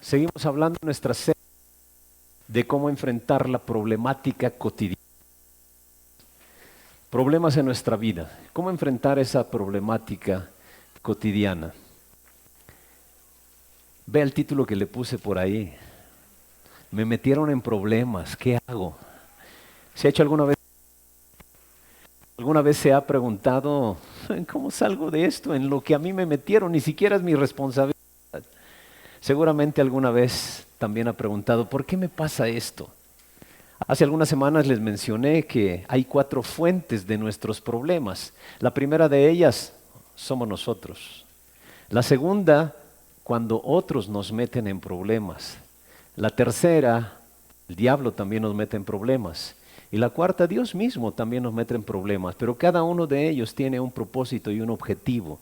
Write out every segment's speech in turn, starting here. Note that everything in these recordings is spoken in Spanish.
Seguimos hablando en nuestra serie de cómo enfrentar la problemática cotidiana. Problemas en nuestra vida. ¿Cómo enfrentar esa problemática cotidiana? Ve el título que le puse por ahí. Me metieron en problemas, ¿qué hago? ¿Se ha hecho alguna vez se ha preguntado cómo salgo de esto en lo que a mí me metieron? Ni siquiera es mi responsabilidad. Seguramente alguna vez también ha preguntado, ¿por qué me pasa esto? Hace algunas semanas les mencioné que hay 4 fuentes de nuestros problemas. La primera de ellas somos nosotros. La segunda, cuando otros nos meten en problemas. La tercera, el diablo también nos mete en problemas. Y la cuarta, Dios mismo también nos mete en problemas. Pero cada uno de ellos tiene un propósito y un objetivo.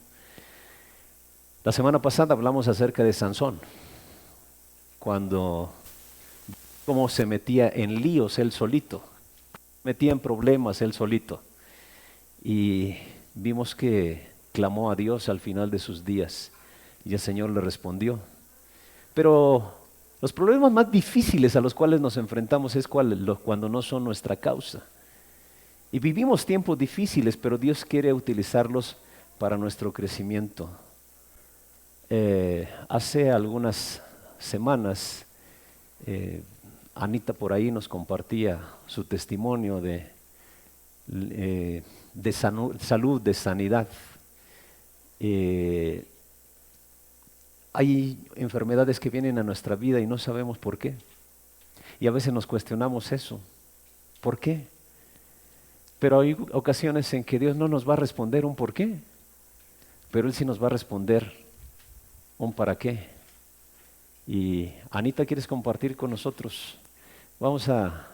La semana pasada hablamos acerca de Sansón, cuando cómo se metía en líos él solito, metía en problemas él solito. Y vimos que clamó a Dios al final de sus días y el Señor le respondió. Pero los problemas más difíciles a los cuales nos enfrentamos es cuando no son nuestra causa. Y vivimos tiempos difíciles, pero Dios quiere utilizarlos para nuestro crecimiento. Hace algunas semanas, Anita por ahí nos compartía su testimonio de salud, de sanidad. Hay enfermedades que vienen a nuestra vida y no sabemos por qué. Y a veces nos cuestionamos eso. ¿Por qué? Pero hay ocasiones en que Dios no nos va a responder un por qué, pero Él sí nos va a responder un para qué. Y Anita, ¿quieres compartir con nosotros? Vamos a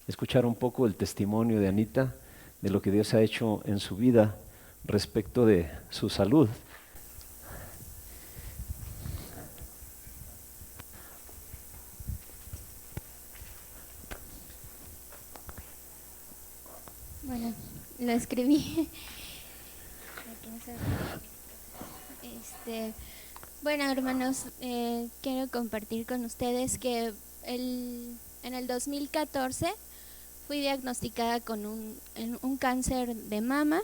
escuchar un poco el testimonio de Anita, de lo que Dios ha hecho en su vida respecto de su salud. Bueno, lo escribí. Bueno, hermanos, quiero compartir con ustedes que en el 2014 fui diagnosticada con un cáncer de mama,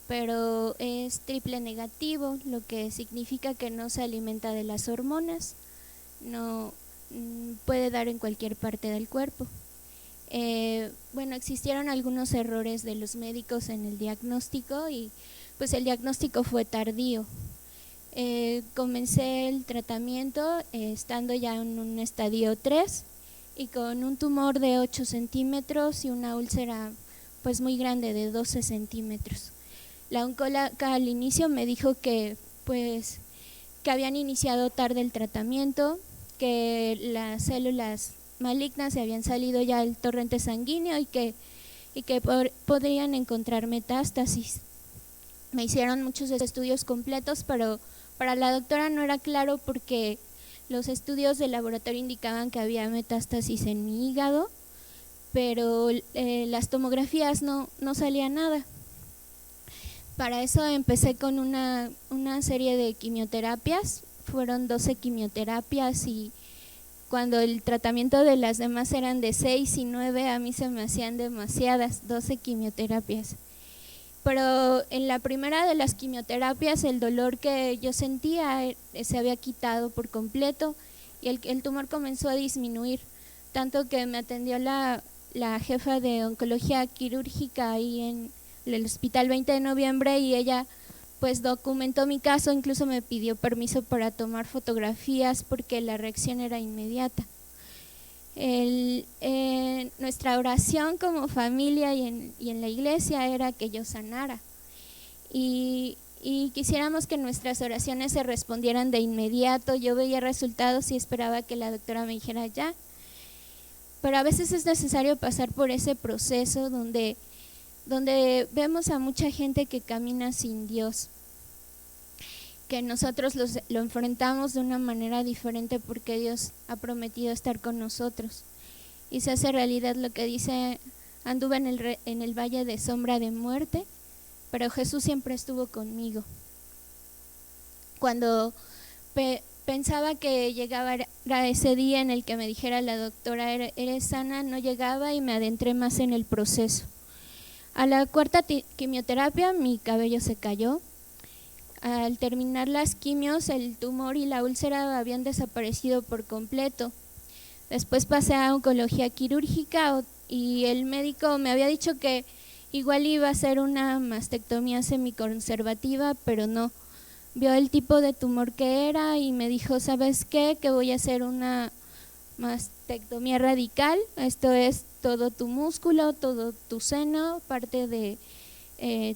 pero es triple negativo, lo que significa que no se alimenta de las hormonas, no puede dar en cualquier parte del cuerpo. Bueno, existieron algunos errores de los médicos en el diagnóstico y pues el diagnóstico fue tardío. Comencé el tratamiento estando ya en un estadio 3 y con un tumor de 8 centímetros y una úlcera pues muy grande de 12 centímetros. La oncóloga al inicio me dijo que pues que habían iniciado tarde el tratamiento, que las células malignas se habían salido ya del torrente sanguíneo y que podrían encontrar metástasis. Me hicieron muchos estudios completos, pero para la doctora no era claro porque los estudios de laboratorio indicaban que había metástasis en mi hígado, pero las tomografías no salía nada. Para eso empecé con una serie de quimioterapias, fueron 12 quimioterapias y cuando el tratamiento de las demás eran de 6 y 9, a mí se me hacían demasiadas, 12 quimioterapias. Pero en la primera de las quimioterapias el dolor que yo sentía se había quitado por completo y el tumor comenzó a disminuir, tanto que me atendió la jefa de oncología quirúrgica ahí en el hospital 20 de noviembre y ella pues documentó mi caso, incluso me pidió permiso para tomar fotografías porque la reacción era inmediata. Nuestra oración como familia y en la iglesia era que yo sanara y quisiéramos que nuestras oraciones se respondieran de inmediato. Yo veía resultados y esperaba que la doctora me dijera ya, pero a veces es necesario pasar por ese proceso donde vemos a mucha gente que camina sin Dios, que nosotros lo enfrentamos de una manera diferente porque Dios ha prometido estar con nosotros y se hace realidad lo que dice: anduve en el valle de sombra de muerte, pero Jesús siempre estuvo conmigo. Cuando pensaba que llegaba ese día en el que me dijera la doctora, eres sana, no llegaba y me adentré más en el proceso. A la cuarta quimioterapia mi cabello se cayó. Al terminar las quimios, el tumor y la úlcera habían desaparecido por completo. Después pasé a oncología quirúrgica y el médico me había dicho que igual iba a hacer una mastectomía semiconservativa, pero no. Vio el tipo de tumor que era y me dijo, ¿sabes qué? Que voy a hacer una mastectomía radical. Esto es todo tu músculo, todo tu seno, parte de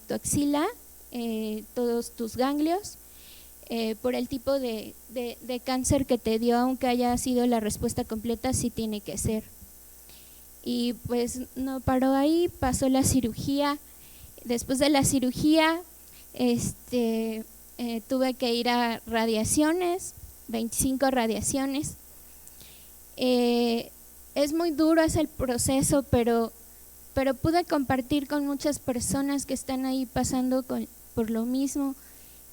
tu axila, todos tus ganglios, por el tipo de cáncer que te dio, aunque haya sido la respuesta completa, sí tiene que ser. Y pues no paró ahí, pasó la cirugía. Después de la cirugía, tuve que ir a radiaciones, 25 radiaciones. Es muy duro ese el proceso, pero pude compartir con muchas personas que están ahí pasando por lo mismo.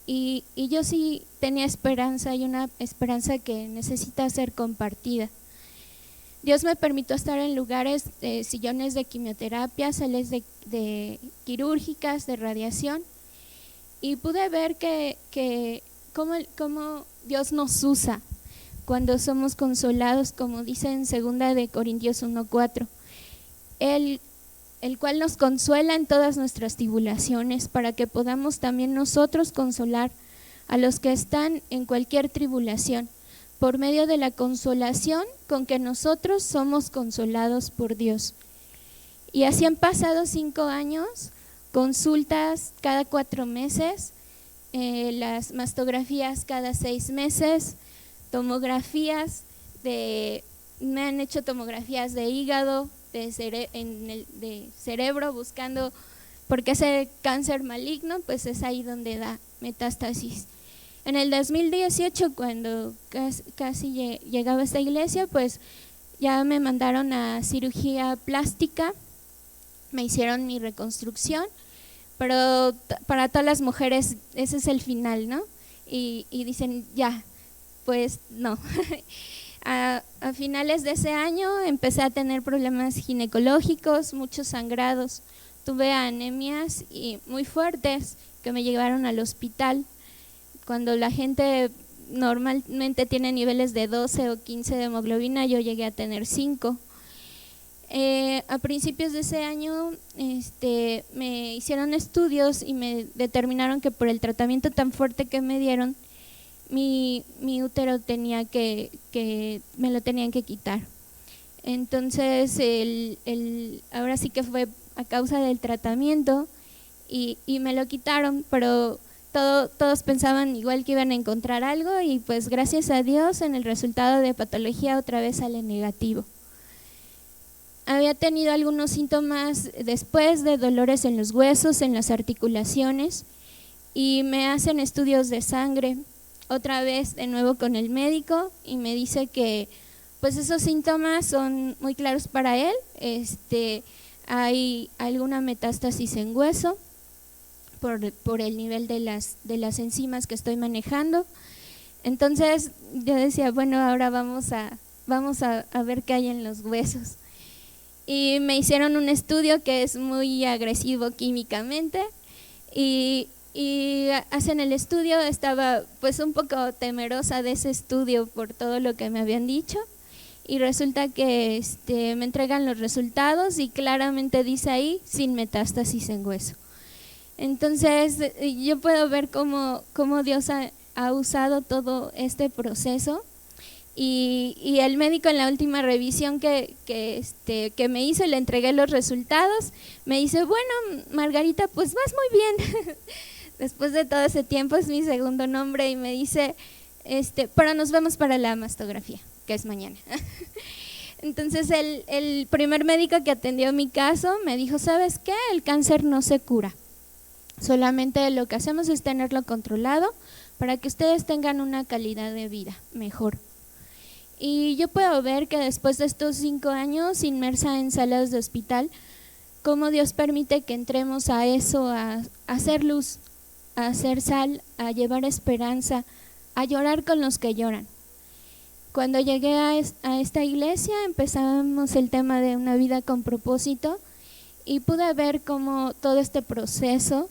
Y yo sí tenía esperanza, y una esperanza que necesita ser compartida. Dios me permitió estar en lugares, sillones de quimioterapia, salas de quirúrgicas, de radiación, y pude ver que cómo Dios nos usa cuando somos consolados, como dice en 2 de Corintios 1:4, el cual nos consuela en todas nuestras tribulaciones, para que podamos también nosotros consolar a los que están en cualquier tribulación, por medio de la consolación con que nosotros somos consolados por Dios. Y así han pasado 5 años, consultas cada 4 meses, las mastografías cada 6 meses, tomografías me han hecho tomografías de hígado, de cerebro, buscando, porque ese cáncer maligno pues es ahí donde da metástasis. En el 2018, cuando casi llegaba a esta iglesia, pues ya me mandaron a cirugía plástica, me hicieron mi reconstrucción, pero para todas las mujeres ese es el final, ¿no? Y dicen, ya, pues no. A finales de ese año empecé a tener problemas ginecológicos, muchos sangrados, tuve anemias muy fuertes que me llevaron al hospital. Cuando la gente normalmente tiene niveles de 12 o 15 de hemoglobina, yo llegué a tener 5. A principios de ese año me hicieron estudios y me determinaron que por el tratamiento tan fuerte que me dieron, mi útero me lo tenían que quitar. Entonces ahora sí que fue a causa del tratamiento y me lo quitaron, pero todos pensaban igual que iban a encontrar algo, y pues gracias a Dios en el resultado de patología otra vez sale negativo. Había tenido algunos síntomas después de dolores en los huesos, en las articulaciones, y me hacen estudios de sangre, otra vez de nuevo con el médico, y me dice que pues esos síntomas son muy claros para él. Hay alguna metástasis en hueso por el nivel de las enzimas que estoy manejando. Entonces yo decía, bueno, ahora vamos a ver qué hay en los huesos. Y me hicieron un estudio que es muy agresivo químicamente, y hacen el estudio. Estaba pues un poco temerosa de ese estudio por todo lo que me habían dicho, y resulta que me entregan los resultados y claramente dice ahí, sin metástasis en hueso. Entonces yo puedo ver cómo Dios ha usado todo este proceso, y el médico en la última revisión que me hizo y le entregué los resultados, me dice, bueno, Margarita, pues vas muy bien. Después de todo ese tiempo es mi segundo nombre, y me dice, pero nos vemos para la mastografía, que es mañana. Entonces el primer médico que atendió mi caso me dijo, ¿sabes qué? El cáncer no se cura, solamente lo que hacemos es tenerlo controlado para que ustedes tengan una calidad de vida mejor. Y yo puedo ver que después de estos 5 años inmersa en salas de hospital, cómo Dios permite que entremos a eso, a hacer luz, a hacer sal, a llevar esperanza a llorar con los que lloran. Cuando llegué a esta iglesia empezamos el tema de una vida con propósito y pude ver cómo todo este proceso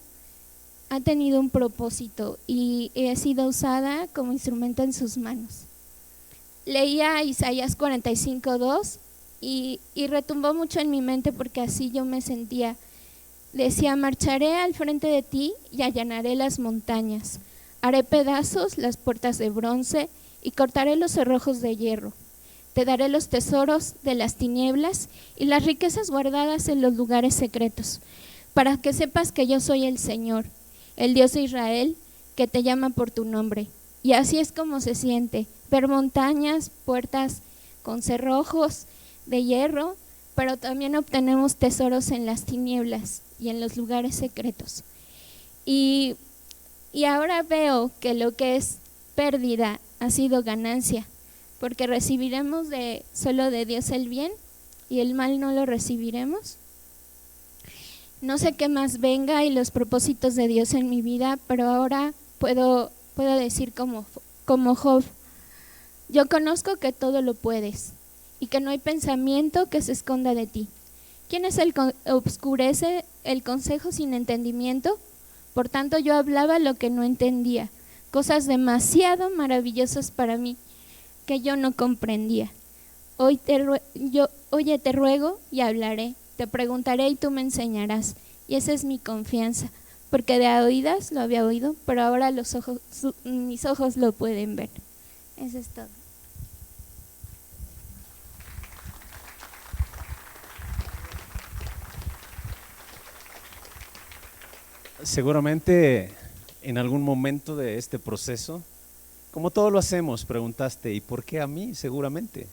ha tenido un propósito y he sido usada como instrumento en sus manos. Leía Isaías 45:2 y retumbó mucho en mi mente porque así yo me sentía. Decía: marcharé al frente de ti y allanaré las montañas, haré pedazos las puertas de bronce y cortaré los cerrojos de hierro. Te daré los tesoros de las tinieblas y las riquezas guardadas en los lugares secretos, para que sepas que yo soy el Señor, el Dios de Israel, que te llama por tu nombre. Y así es como se siente, ver montañas, puertas con cerrojos de hierro, pero también obtenemos tesoros en las tinieblas y en los lugares secretos. Y ahora veo que lo que es pérdida ha sido ganancia, porque recibiremos solo de Dios el bien y el mal no lo recibiremos. No sé qué más venga y los propósitos de Dios en mi vida, pero ahora puedo decir como Job: yo conozco que todo lo puedes y que no hay pensamiento que se esconda de ti. ¿Quién es el que obscurece el consejo sin entendimiento? Por tanto yo hablaba lo que no entendía, cosas demasiado maravillosas para mí que yo no comprendía. Oye, te ruego y hablaré, te preguntaré y tú me enseñarás. Y esa es mi confianza, porque de oídas lo había oído, pero ahora mis ojos lo pueden ver. Eso es todo. Seguramente en algún momento de este proceso, como todo lo hacemos, preguntaste: ¿y por qué a mí? Seguramente.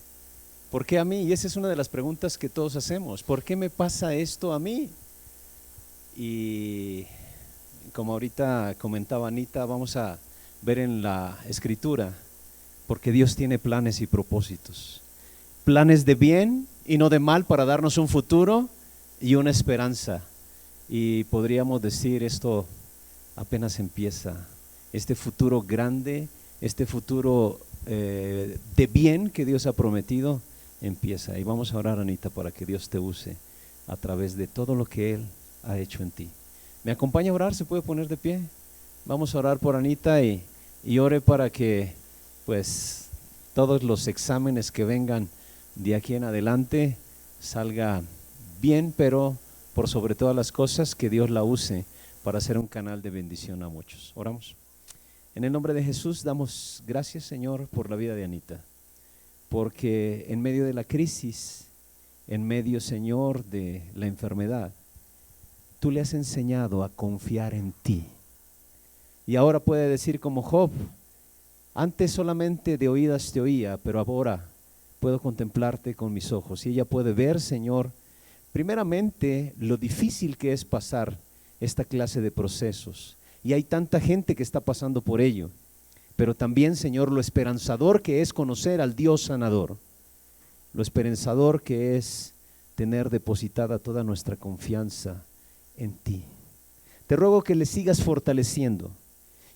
¿Por qué a mí? Y esa es una de las preguntas que todos hacemos. ¿Por qué me pasa esto a mí? Y como ahorita comentaba Anita, vamos a ver en la escritura, porque Dios tiene planes y propósitos. Planes de bien y no de mal, para darnos un futuro y una esperanza. Y podríamos decir, esto apenas empieza. Este futuro grande, este futuro de bien que Dios ha prometido, empieza. Y vamos a orar, Anita, para que Dios te use a través de todo lo que Él ha hecho en ti. ¿Me acompaña a orar? ¿Se puede poner de pie? Vamos a orar por Anita y ore para que pues todos los exámenes que vengan de aquí en adelante salga bien, pero por sobre todas las cosas que Dios la use para ser un canal de bendición a muchos. Oramos. En el nombre de Jesús damos gracias, Señor, por la vida de Anita, porque en medio de la crisis, en medio, Señor, de la enfermedad, tú le has enseñado a confiar en ti. Y ahora puede decir como Job: antes solamente de oídas te oía, pero ahora puedo contemplarte con mis ojos. Y ella puede ver, Señor, primeramente lo difícil que es pasar esta clase de procesos. Y hay tanta gente que está pasando por ello. Pero también, Señor, lo esperanzador que es conocer al Dios sanador. Lo esperanzador que es tener depositada toda nuestra confianza en ti. Te ruego que le sigas fortaleciendo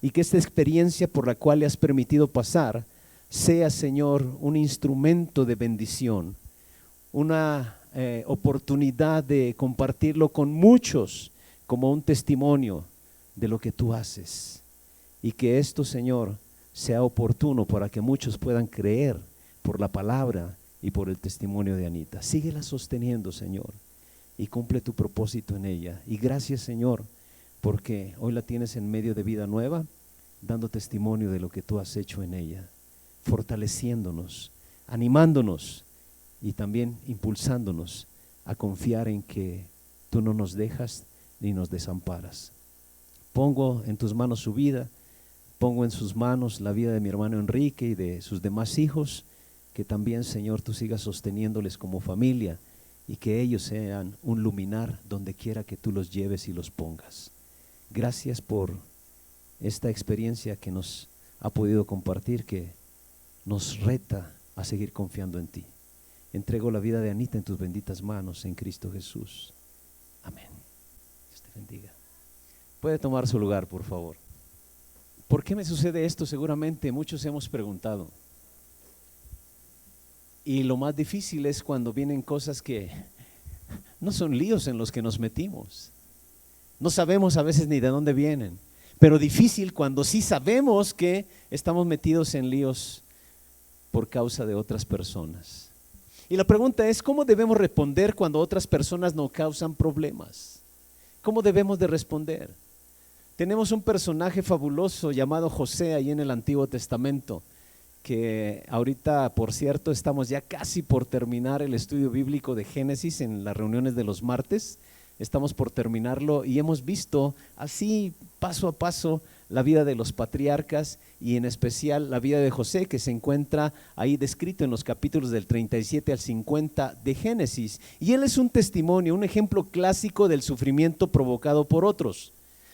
y que esta experiencia por la cual le has permitido pasar sea, Señor, un instrumento de bendición, una oportunidad de compartirlo con muchos como un testimonio de lo que tú haces, y que esto, Señor, sea oportuno para que muchos puedan creer por la palabra y por el testimonio de Anita. Síguela sosteniendo, Señor, y cumple tu propósito en ella. Y gracias, Señor, porque hoy la tienes en medio de Vida Nueva, dando testimonio de lo que tú has hecho en ella, fortaleciéndonos, animándonos y también impulsándonos a confiar en que tú no nos dejas ni nos desamparas. Pongo en tus manos su vida, pongo en sus manos la vida de mi hermano Enrique y de sus demás hijos, que también, Señor, tú sigas sosteniéndoles como familia y que ellos sean un luminar donde quiera que tú los lleves y los pongas. Gracias por esta experiencia que nos ha podido compartir, que nos reta a seguir confiando en ti. Entrego la vida de Anita en tus benditas manos, en Cristo Jesús. Amén. Dios te bendiga. Puede tomar su lugar, por favor. ¿por qué me sucede esto? Seguramente muchos hemos preguntado. Y lo más difícil es cuando vienen cosas que no son líos en los que nos metimos. No sabemos a veces ni de dónde vienen, pero difícil cuando sí sabemos que estamos metidos en líos por causa de otras personas. Y la pregunta es, ¿cómo debemos responder cuando otras personas nos causan problemas? ¿Cómo debemos de responder? Tenemos un personaje fabuloso llamado José ahí en el Antiguo Testamento, que ahorita, por cierto, estamos ya casi por terminar el estudio bíblico de Génesis en las reuniones de los martes. Estamos por terminarlo y hemos visto así paso a paso la vida de los patriarcas y en especial la vida de José, que se encuentra ahí descrito en los capítulos del 37 al 50 de Génesis. Y él es un testimonio, un ejemplo clásico del sufrimiento provocado por otros.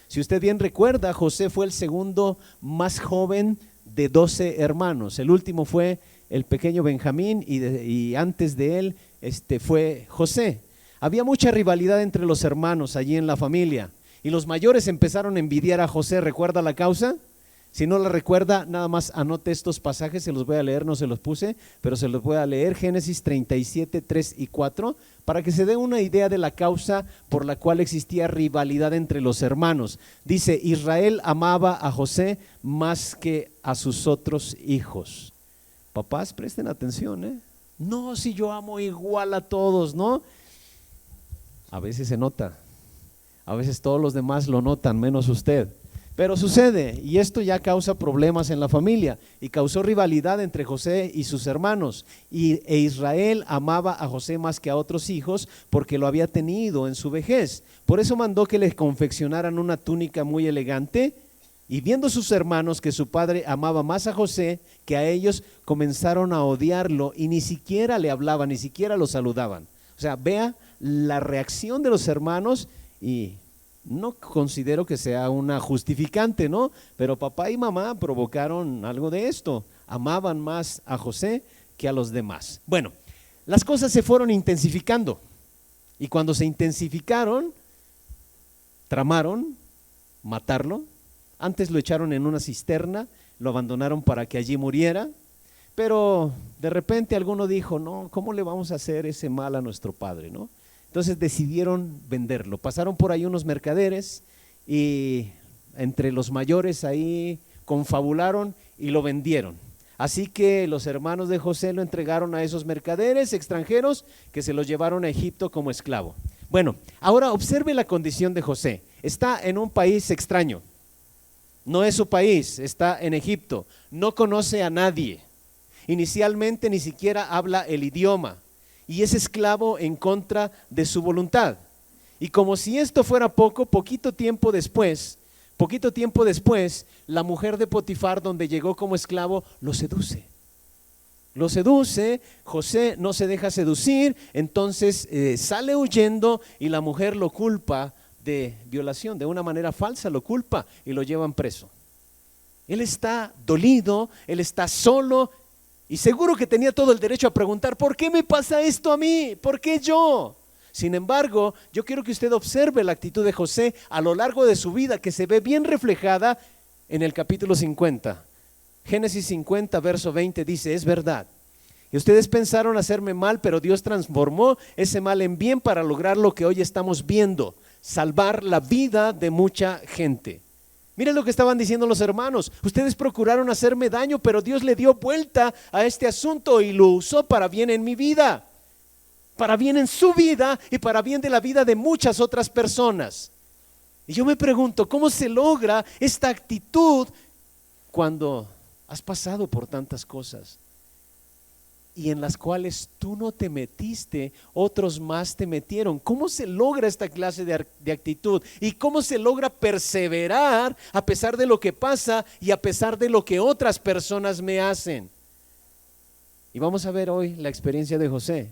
Si usted bien recuerda, José fue el segundo más joven de 12 hermanos. El último fue el pequeño Benjamín y antes de él fue José. Había mucha rivalidad entre los hermanos allí en la familia y los mayores empezaron a envidiar a José. ¿Recuerda la causa? Si no la recuerda, nada más anote estos pasajes, se los voy a leer, no se los puse, pero se los voy a leer, Génesis 37, 3 y 4, para que se dé una idea de la causa por la cual existía rivalidad entre los hermanos. Dice, Israel amaba a José más que a sus otros hijos. Papás, presten atención, No, si yo amo igual a todos, ¿no? A veces se nota, a veces todos los demás lo notan, menos usted. Pero sucede, y esto ya causa problemas en la familia, y causó rivalidad entre José y sus hermanos, e Israel amaba a José más que a otros hijos, porque lo había tenido en su vejez. Por eso mandó que le confeccionaran una túnica muy elegante, y viendo sus hermanos que su padre amaba más a José que a ellos, comenzaron a odiarlo, y ni siquiera le hablaban, ni siquiera lo saludaban. O sea, vea la reacción de los hermanos, y no considero que sea una justificante, ¿no? Pero papá y mamá provocaron algo de esto. Amaban más a José que a los demás. Bueno, las cosas se fueron intensificando. Y cuando se intensificaron, tramaron matarlo. Antes lo echaron en una cisterna, lo abandonaron para que allí muriera. Pero de repente alguno dijo, no, ¿cómo le vamos a hacer ese mal a nuestro padre, no? Entonces decidieron venderlo. Pasaron por ahí unos mercaderes y entre los mayores ahí confabularon y lo vendieron. Así que los hermanos de José lo entregaron a esos mercaderes extranjeros que se los llevaron a Egipto como esclavo. Bueno, ahora observe la condición de José. Está en un país extraño. No es su país, está en Egipto. No conoce a nadie. Inicialmente ni siquiera habla el idioma. Y es esclavo en contra de su voluntad. Y como si esto fuera poco, poquito tiempo después, la mujer de Potifar, donde llegó como esclavo, lo seduce. José no se deja seducir, entonces sale huyendo y la mujer lo culpa de violación, de una manera falsa lo culpa y lo llevan preso. Él está dolido, él está solo. Y seguro que tenía todo el derecho a preguntar, ¿por qué me pasa esto a mí? ¿Por qué yo? Sin embargo, yo quiero que usted observe la actitud de José a lo largo de su vida, que se ve bien reflejada en el capítulo 50. Génesis 50, verso 20 dice, es verdad. Y ustedes pensaron hacerme mal, pero Dios transformó ese mal en bien para lograr lo que hoy estamos viendo, salvar la vida de mucha gente. Miren lo que estaban diciendo los hermanos. Ustedes procuraron hacerme daño, pero Dios le dio vuelta a este asunto y lo usó para bien en mi vida, para bien en su vida y para bien de la vida de muchas otras personas. Y yo me pregunto, ¿cómo se logra esta actitud cuando has pasado por tantas cosas y en las cuales tú no te metiste, otros más te metieron? ¿Cómo se logra esta clase de actitud? ¿Y cómo se logra perseverar a pesar de lo que pasa y a pesar de lo que otras personas me hacen? Y vamos a ver hoy la experiencia de José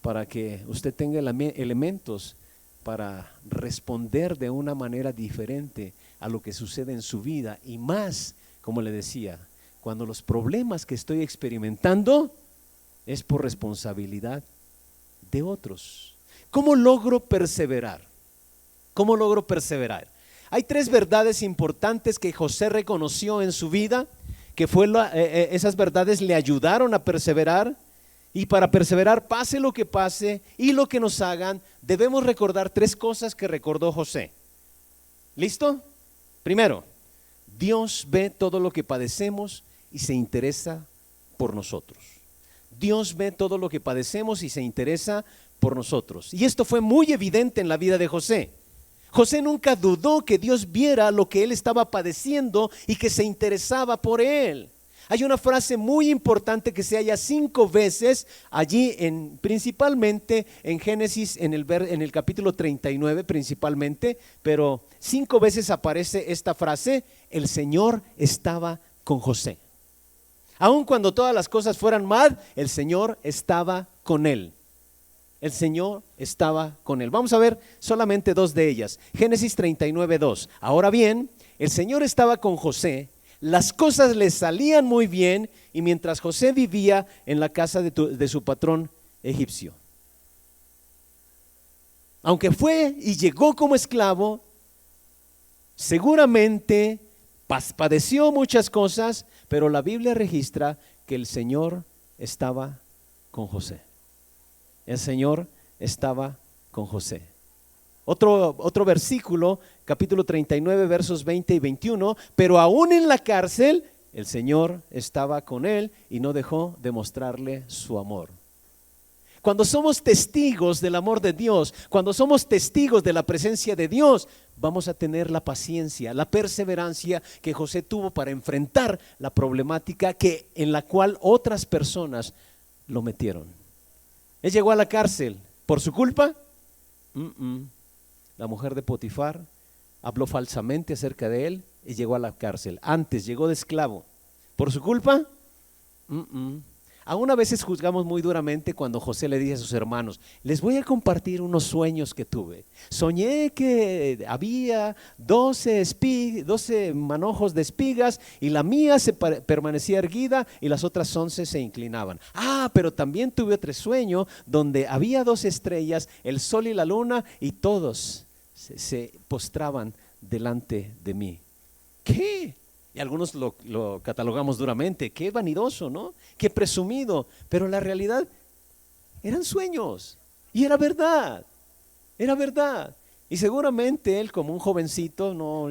para que usted tenga elementos para responder de una manera diferente a lo que sucede en su vida, y más, como le decía, cuando los problemas que estoy experimentando es por responsabilidad de otros. ¿Cómo logro perseverar? ¿Cómo logro perseverar? Hay tres verdades importantes que José reconoció en su vida, que esas verdades le ayudaron a perseverar. Y para perseverar, pase lo que pase y lo que nos hagan, debemos recordar tres cosas que recordó José. ¿Listo? Primero, Dios ve todo lo que padecemos y se interesa por nosotros. Dios ve todo lo que padecemos y se interesa por nosotros. Y esto fue muy evidente en la vida de José. José nunca dudó que Dios viera lo que él estaba padeciendo y que se interesaba por él. Hay una frase muy importante que se halla 5 veces allí, principalmente en Génesis, en el capítulo 39 principalmente, pero 5 veces aparece esta frase: el Señor estaba con José. Aun cuando todas las cosas fueran mal, el Señor estaba con él. El Señor estaba con él. Vamos a ver solamente 2 de ellas. Génesis 39:2. Ahora bien, el Señor estaba con José. Las cosas le salían muy bien y mientras José vivía en la casa de su patrón egipcio. Aunque fue y llegó como esclavo, seguramente padeció muchas cosas, pero la Biblia registra que el Señor estaba con José. El Señor estaba con José. Otro versículo, capítulo 39, versos 20 y 21, pero aún en la cárcel, el Señor estaba con él y no dejó de mostrarle su amor. Cuando somos testigos del amor de Dios, cuando somos testigos de la presencia de Dios, vamos a tener la paciencia, la perseverancia que José tuvo para enfrentar la problemática en la cual otras personas lo metieron. Él llegó a la cárcel por su culpa. La mujer de Potifar habló falsamente acerca de él y llegó a la cárcel. Antes llegó de esclavo. ¿Por su culpa? Aún a veces juzgamos muy duramente cuando José le dice a sus hermanos: les voy a compartir unos sueños que tuve. Soñé que había 12 manojos de espigas y la mía permanecía erguida y las otras 11 se inclinaban. Pero también tuve otro sueño donde había 2 estrellas, el sol y la luna, y todos se postraban delante de mí. ¿Qué? Y algunos lo catalogamos duramente. Qué vanidoso, ¿no? Qué presumido. Pero la realidad eran sueños y era verdad. Era verdad. Y seguramente él, como un jovencito, no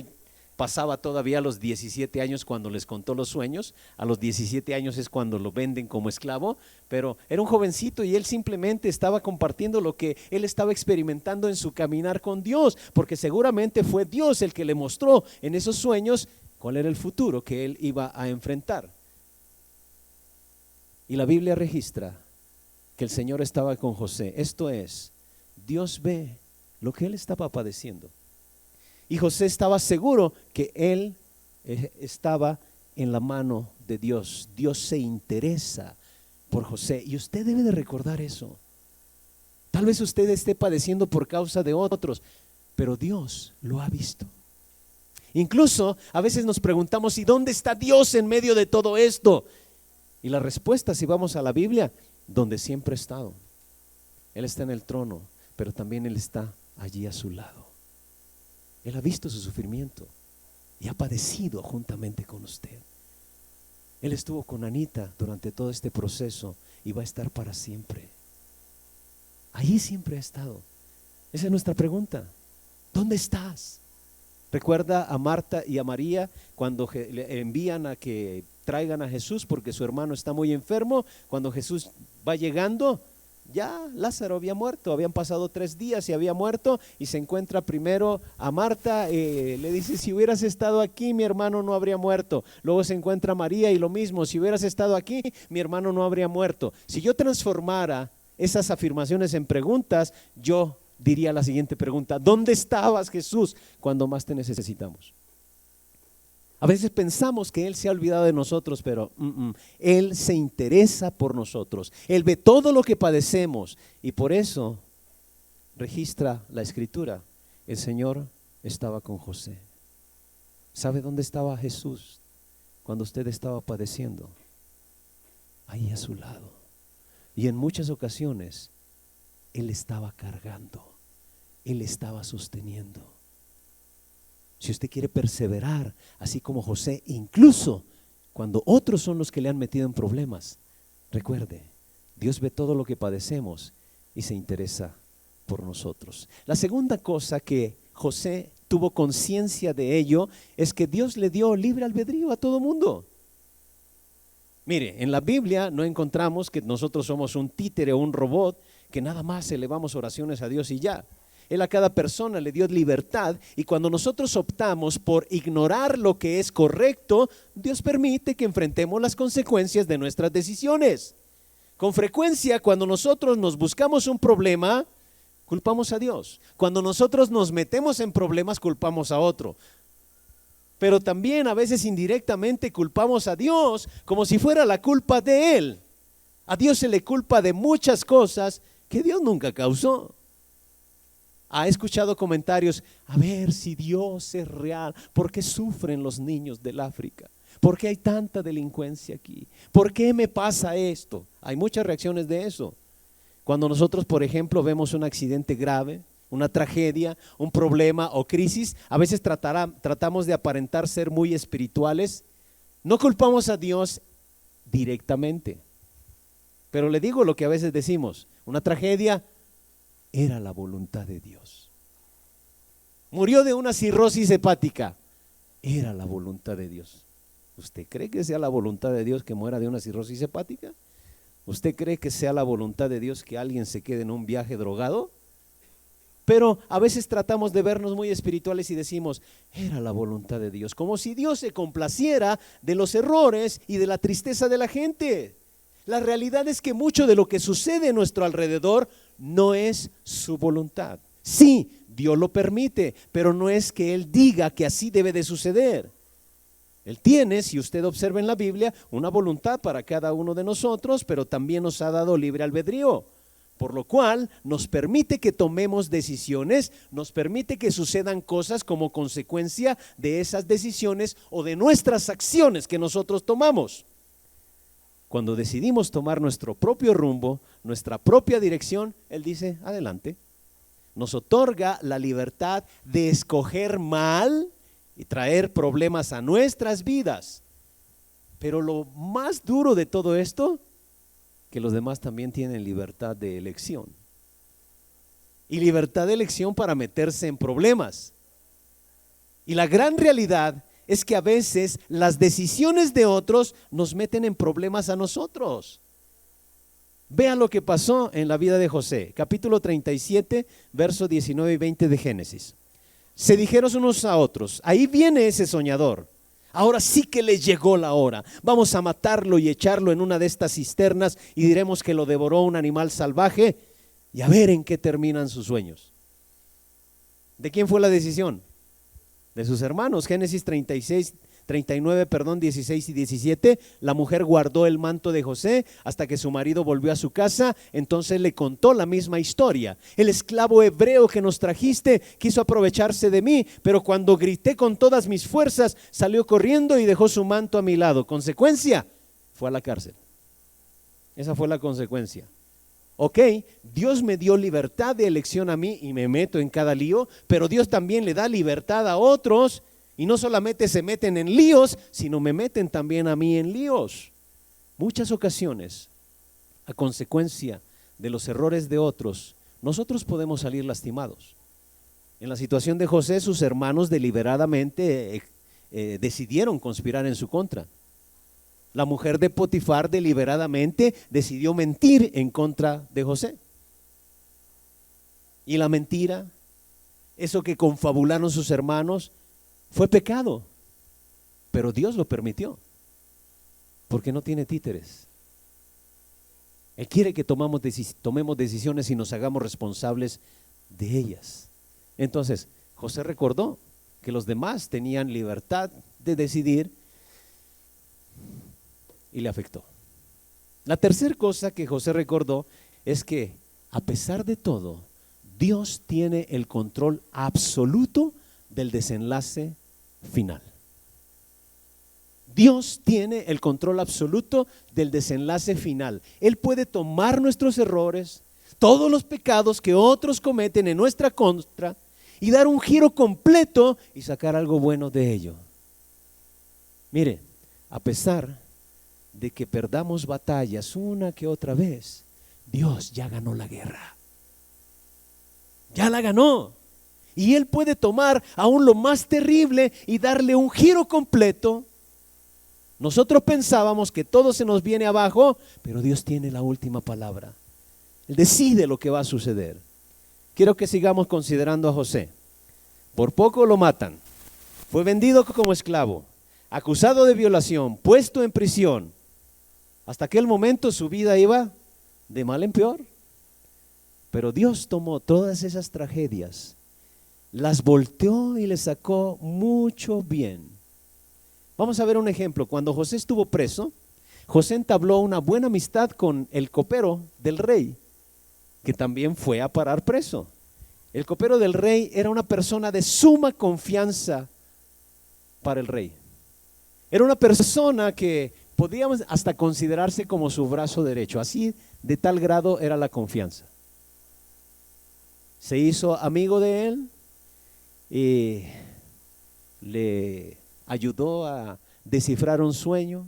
pasaba todavía a los 17 años cuando les contó los sueños. A los 17 años es cuando lo venden como esclavo, pero era un jovencito y él simplemente estaba compartiendo lo que él estaba experimentando en su caminar con Dios, porque seguramente fue Dios el que le mostró en esos sueños cuál era el futuro que él iba a enfrentar. Y la Biblia registra que el Señor estaba con José. Esto es, Dios ve lo que él estaba padeciendo. Y José estaba seguro que él estaba en la mano de Dios. Dios se interesa por José y usted debe de recordar eso. Tal vez usted esté padeciendo por causa de otros, pero Dios lo ha visto. Incluso a veces nos preguntamos: ¿y dónde está Dios en medio de todo esto? Y la respuesta, si vamos a la Biblia, donde siempre ha estado. Él está en el trono, pero también Él está allí a su lado. Él ha visto su sufrimiento y ha padecido juntamente con usted. Él estuvo con Anita durante todo este proceso y va a estar para siempre. Allí siempre ha estado. Esa es nuestra pregunta. ¿Dónde estás? Recuerda a Marta y a María cuando le envían a que traigan a Jesús porque su hermano está muy enfermo. Cuando Jesús va llegando, ya Lázaro había muerto, habían pasado 3 días y había muerto, y se encuentra primero a Marta, le dice: si hubieras estado aquí mi hermano no habría muerto. Luego se encuentra a María y lo mismo: si hubieras estado aquí mi hermano no habría muerto. Si yo transformara esas afirmaciones en preguntas, yo diría la siguiente pregunta: ¿dónde estabas, Jesús, cuando más te necesitamos? A veces pensamos que Él se ha olvidado de nosotros, pero Él se interesa por nosotros. Él ve todo lo que padecemos y por eso registra la Escritura: el Señor estaba con José. ¿Sabe dónde estaba Jesús cuando usted estaba padeciendo? Ahí a su lado. Y en muchas ocasiones Él estaba cargando, Él estaba sosteniendo. si usted quiere perseverar, así como José, incluso cuando otros son los que le han metido en problemas, recuerde, Dios ve todo lo que padecemos y se interesa por nosotros. La segunda cosa que José tuvo conciencia de ello es que Dios le dio libre albedrío a todo mundo. Mire, en la Biblia no encontramos que nosotros somos un títere o un robot que nada más elevamos oraciones a Dios y ya. Él a cada persona le dio libertad, y cuando nosotros optamos por ignorar lo que es correcto, Dios permite que enfrentemos las consecuencias de nuestras decisiones. Con frecuencia, cuando nosotros nos buscamos un problema, culpamos a Dios. Cuando nosotros nos metemos en problemas, culpamos a otro. Pero también a veces indirectamente culpamos a Dios como si fuera la culpa de Él. A Dios se le culpa de muchas cosas que Dios nunca causó. Ha escuchado comentarios: a ver, si Dios es real, ¿por qué sufren los niños del África? ¿Por qué hay tanta delincuencia aquí? ¿Por qué me pasa esto? Hay muchas reacciones de eso. Cuando nosotros, por ejemplo, vemos un accidente grave, una tragedia, un problema o crisis, a veces tratamos de aparentar ser muy espirituales. No culpamos a Dios directamente, pero le digo lo que a veces decimos: una tragedia, era la voluntad de Dios. Murió de una cirrosis hepática, era la voluntad de Dios. ¿Usted cree que sea la voluntad de Dios que muera de una cirrosis hepática? ¿Usted cree que sea la voluntad de Dios que alguien se quede en un viaje drogado? Pero a veces tratamos de vernos muy espirituales y decimos: era la voluntad de Dios, como si Dios se complaciera de los errores y de la tristeza de la gente. La realidad es que mucho de lo que sucede a nuestro alrededor no es su voluntad. Sí, Dios lo permite, pero no es que Él diga que así debe de suceder. Él tiene, si usted observa en la Biblia, una voluntad para cada uno de nosotros, pero también nos ha dado libre albedrío, por lo cual nos permite que tomemos decisiones, nos permite que sucedan cosas como consecuencia de esas decisiones o de nuestras acciones que nosotros tomamos. Cuando decidimos tomar nuestro propio rumbo, nuestra propia dirección, Él dice: adelante. Nos otorga la libertad de escoger mal y traer problemas a nuestras vidas. Pero lo más duro de todo esto, que los demás también tienen libertad de elección. Y libertad de elección para meterse en problemas. Y la gran realidad es que a veces las decisiones de otros nos meten en problemas a nosotros. Vean lo que pasó en la vida de José, capítulo 37, versos 19 y 20 de Génesis. Se dijeron unos a otros: ahí viene ese soñador, ahora sí que le llegó la hora, vamos a matarlo y echarlo en una de estas cisternas y diremos que lo devoró un animal salvaje y a ver en qué terminan sus sueños. ¿De quién fue la decisión? De sus hermanos. Génesis 39, 16 y 17. La mujer guardó el manto de José hasta que su marido volvió a su casa. Entonces le contó la misma historia: el esclavo hebreo que nos trajiste quiso aprovecharse de mí, pero cuando grité con todas mis fuerzas, salió corriendo y dejó su manto a mi lado. Consecuencia, fue a la cárcel. Esa fue la consecuencia. Ok, Dios me dio libertad de elección a mí y me meto en cada lío, pero Dios también le da libertad a otros, y no solamente se meten en líos, sino me meten también a mí en líos. Muchas ocasiones, a consecuencia de los errores de otros, nosotros podemos salir lastimados. En la situación de José, sus hermanos deliberadamente decidieron conspirar en su contra. La mujer de Potifar deliberadamente decidió mentir en contra de José. Y la mentira, eso que confabularon sus hermanos, fue pecado, pero Dios lo permitió, porque no tiene títeres. Él quiere que tomemos decisiones y nos hagamos responsables de ellas. Entonces, José recordó que los demás tenían libertad de decidir y le afectó. La tercera cosa que José recordó es que, a pesar de todo, Dios tiene el control absoluto del desenlace final. Dios tiene el control absoluto del desenlace final. Él puede tomar nuestros errores, todos los pecados que otros cometen en nuestra contra, y dar un giro completo y sacar algo bueno de ello. Mire, a pesar de que perdamos batallas una que otra vez, Dios ya ganó la guerra. Ya la ganó. Y Él puede tomar aún lo más terrible y darle un giro completo. Nosotros pensábamos que todo se nos viene abajo, pero Dios tiene la última palabra. Él decide lo que va a suceder. Quiero que sigamos considerando a José. Por poco lo matan. Fue vendido como esclavo, acusado de violación, puesto en prisión. Hasta aquel momento su vida iba de mal en peor. Pero Dios tomó todas esas tragedias, las volteó y le sacó mucho bien. Vamos a ver un ejemplo. Cuando José estuvo preso, José entabló una buena amistad con el copero del rey, que también fue a parar preso. El copero del rey era una persona de suma confianza para el rey. Era una persona que podíamos hasta considerarse como su brazo derecho. Así de tal grado era la confianza. Se hizo amigo de él y le ayudó a descifrar un sueño.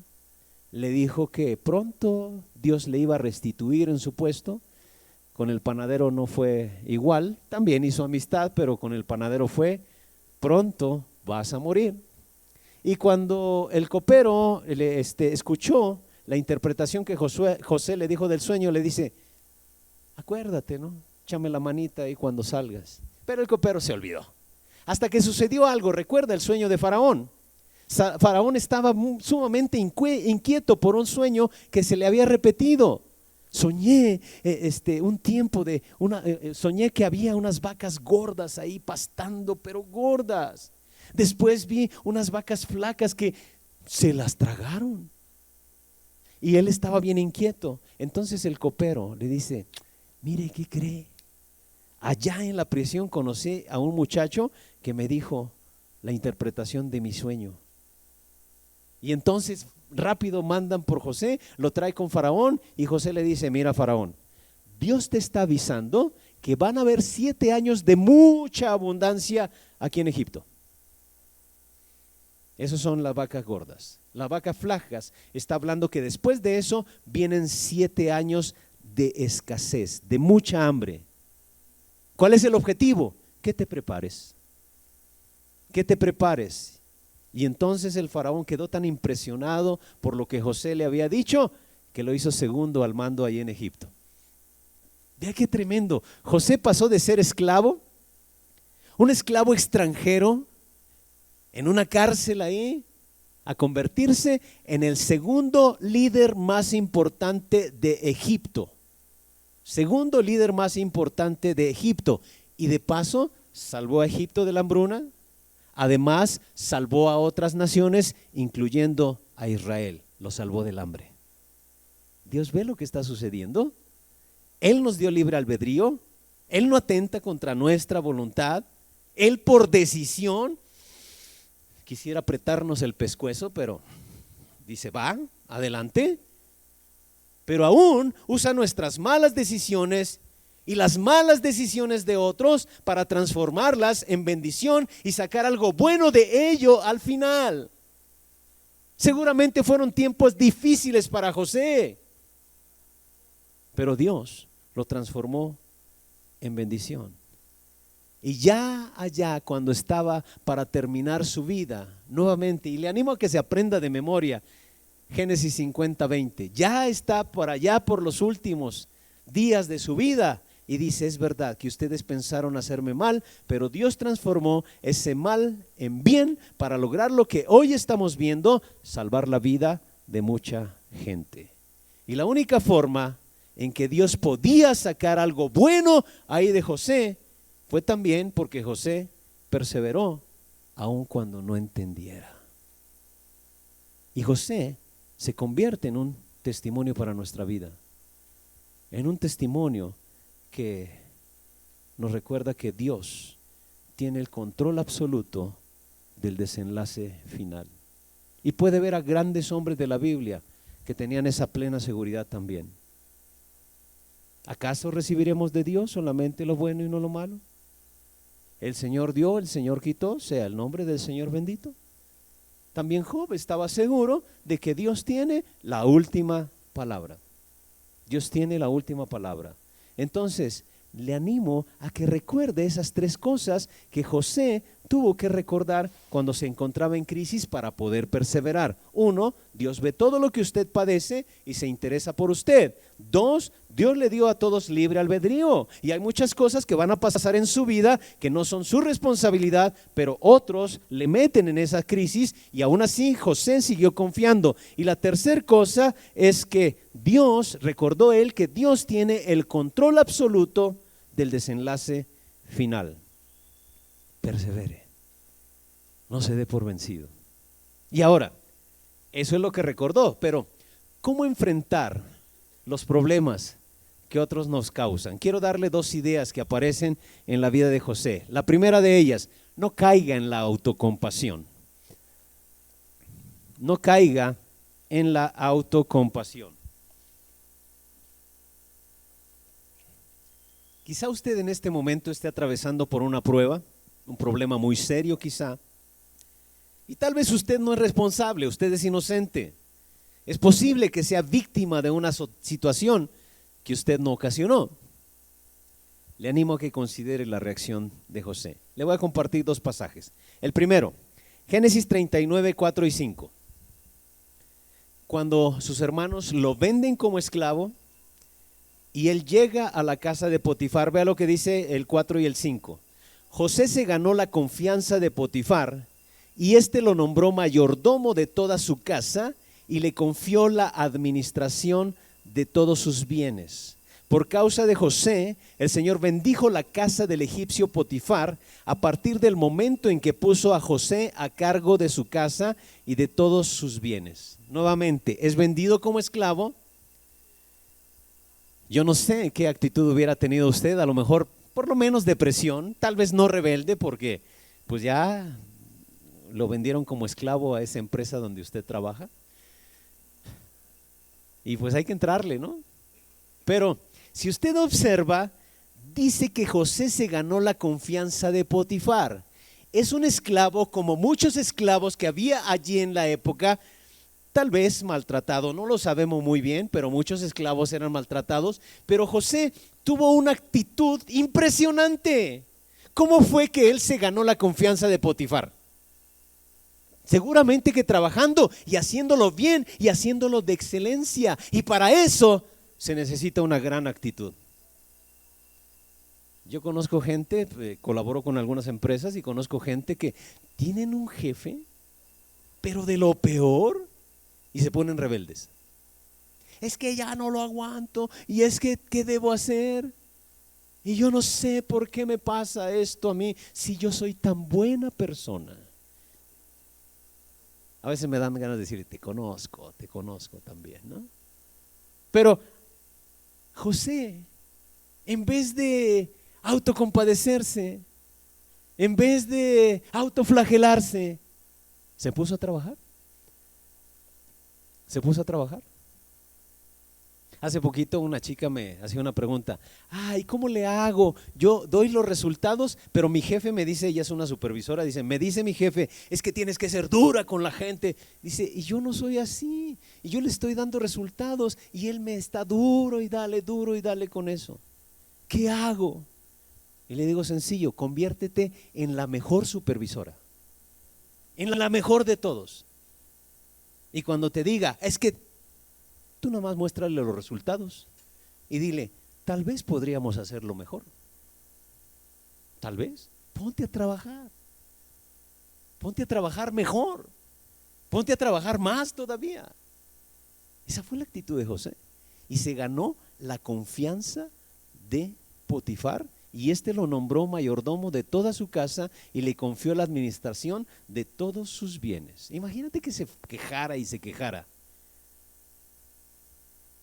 Le dijo que pronto Dios le iba a restituir en su puesto. Con el panadero no fue igual, también hizo amistad, pero con el panadero fue: pronto vas a morir. Y cuando el copero escuchó la interpretación que José le dijo del sueño, le dice: acuérdate, ¿no? Échame la manita ahí cuando salgas. Pero el copero se olvidó. Hasta que sucedió algo. Recuerda el sueño de Faraón. Faraón estaba sumamente inquieto por un sueño que se le había repetido. Soñé un tiempo soñé que había unas vacas gordas ahí pastando, pero gordas. Después vi unas vacas flacas que se las tragaron. Y él estaba bien inquieto. Entonces el copero le dice: mire, ¿qué cree? Allá en la prisión conocí a un muchacho que me dijo la interpretación de mi sueño. Y entonces rápido mandan por José, lo trae con Faraón y José le dice: mira, Faraón, Dios te está avisando que van a haber 7 años de mucha abundancia aquí en Egipto. Esas son las vacas gordas. Las vacas flacas está hablando que después de eso vienen 7 años de escasez, de mucha hambre. ¿Cuál es el objetivo? Que te prepares. Que te prepares. Y entonces el faraón quedó tan impresionado por lo que José le había dicho que lo hizo segundo al mando ahí en Egipto. Vea qué tremendo. José pasó de ser esclavo, un esclavo extranjero, en una cárcel ahí, a convertirse en el segundo líder más importante de Egipto. Segundo líder más importante de Egipto. Y de paso salvó a Egipto de la hambruna. Además salvó a otras naciones, incluyendo a Israel. Lo salvó del hambre. Dios ve lo que está sucediendo. Él nos dio libre albedrío. Él no atenta contra nuestra voluntad. Él por decisión quisiera apretarnos el pescuezo, pero dice: va, adelante. Pero aún usa nuestras malas decisiones y las malas decisiones de otros para transformarlas en bendición y sacar algo bueno de ello al final. Seguramente fueron tiempos difíciles para José, pero Dios lo transformó en bendición. Y ya allá, cuando estaba para terminar su vida, nuevamente, y le animo a que se aprenda de memoria Génesis 50:20, ya está por allá por los últimos días de su vida y dice: es verdad que ustedes pensaron hacerme mal, pero Dios transformó ese mal en bien para lograr lo que hoy estamos viendo: salvar la vida de mucha gente. Y la única forma en que Dios podía sacar algo bueno ahí de José fue también porque José perseveró aun cuando no entendiera. Y José se convierte en un testimonio para nuestra vida, en un testimonio que nos recuerda que Dios tiene el control absoluto del desenlace final. Y puede ver a grandes hombres de la Biblia que tenían esa plena seguridad también. ¿Acaso recibiremos de Dios solamente lo bueno y no lo malo? El Señor dio, el Señor quitó, sea el nombre del Señor bendito. También Job estaba seguro de que Dios tiene la última palabra. Dios tiene la última palabra. Entonces, le animo a que recuerde esas tres cosas que José tuvo que recordar cuando se encontraba en crisis para poder perseverar. 1, Dios ve todo lo que usted padece y se interesa por usted. 2, Dios le dio a todos libre albedrío y hay muchas cosas que van a pasar en su vida que no son su responsabilidad, pero otros le meten en esa crisis y aún así José siguió confiando. Y la tercera cosa es que Dios, recordó él que Dios tiene el control absoluto del desenlace final. Persevere, no se dé por vencido. Y ahora, eso es lo que recordó, pero ¿cómo enfrentar los problemas que otros nos causan? Quiero darle 2 ideas que aparecen en la vida de José. La primera de ellas, no caiga en la autocompasión. No caiga en la autocompasión. Quizá usted en este momento esté atravesando por una prueba, un problema muy serio quizá, y tal vez usted no es responsable, usted es inocente. Es posible que sea víctima de una situación que usted no ocasionó. Le animo a que considere la reacción de José. Le voy a compartir 2 pasajes. El primero, Génesis 39, 4 y 5. Cuando sus hermanos lo venden como esclavo y él llega a la casa de Potifar, vea lo que dice el 4 y el 5. José se ganó la confianza de Potifar y éste lo nombró mayordomo de toda su casa y le confió la administración de todos sus bienes. Por causa de José, el Señor bendijo la casa del egipcio Potifar a partir del momento en que puso a José a cargo de su casa y de todos sus bienes. Nuevamente, es vendido como esclavo. Yo no sé qué actitud hubiera tenido usted, a lo mejor por lo menos depresión, tal vez no rebelde, porque pues ya lo vendieron como esclavo a esa empresa donde usted trabaja. Y pues hay que entrarle, ¿no? Pero si usted observa, dice que José se ganó la confianza de Potifar. Es un esclavo como muchos esclavos que había allí en la época, tal vez maltratado, no lo sabemos muy bien, pero muchos esclavos eran maltratados. Pero José tuvo una actitud impresionante. ¿Cómo fue que él se ganó la confianza de Potifar? Seguramente que trabajando y haciéndolo bien y haciéndolo de excelencia. Y para eso se necesita una gran actitud. Yo conozco gente, colaboro con algunas empresas y conozco gente que tienen un jefe, pero de lo peor, y se ponen rebeldes. Es que ya no lo aguanto y es que ¿qué debo hacer? Y yo no sé por qué me pasa esto a mí si yo soy tan buena persona. A veces me dan ganas de decir, te conozco también, ¿no? Pero José, en vez de autocompadecerse, en vez de autoflagelarse, se puso a trabajar. Se puso a trabajar. Hace poquito una chica me hacía una pregunta, ay, ¿cómo le hago? Yo doy los resultados, pero mi jefe me dice, ella es una supervisora, dice, me dice mi jefe, es que tienes que ser dura con la gente. Dice, y yo no soy así, y yo le estoy dando resultados, y él me está duro y dale con eso. ¿Qué hago? Y le digo sencillo, conviértete en la mejor supervisora, en la mejor de todos. Y cuando te diga, es que tú nomás muéstrale los resultados y dile, tal vez podríamos hacerlo mejor. Tal vez, ponte a trabajar mejor, ponte a trabajar más todavía. Esa fue la actitud de José y se ganó la confianza de Potifar y este lo nombró mayordomo de toda su casa y le confió la administración de todos sus bienes. Imagínate que se quejara y se quejara.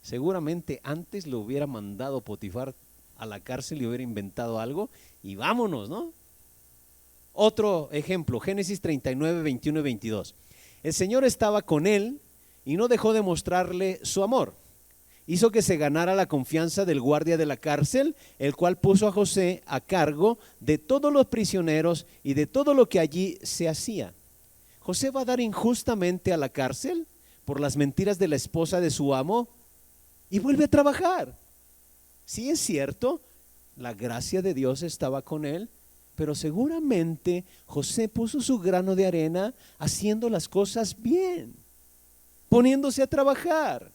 Seguramente antes lo hubiera mandado Potifar a la cárcel y hubiera inventado algo y vámonos, ¿no? Otro ejemplo, Génesis 39, 21 y 22. El Señor estaba con él y no dejó de mostrarle su amor. hizo que se ganara la confianza del guardia de la cárcel, el cual puso a José a cargo de todos los prisioneros y de todo lo que allí se hacía. ¿José va a dar injustamente a la cárcel por las mentiras de la esposa de su amo? Y vuelve a trabajar. Sí, es cierto, la gracia de Dios estaba con él, pero seguramente José puso su grano de arena haciendo las cosas bien, poniéndose a trabajar.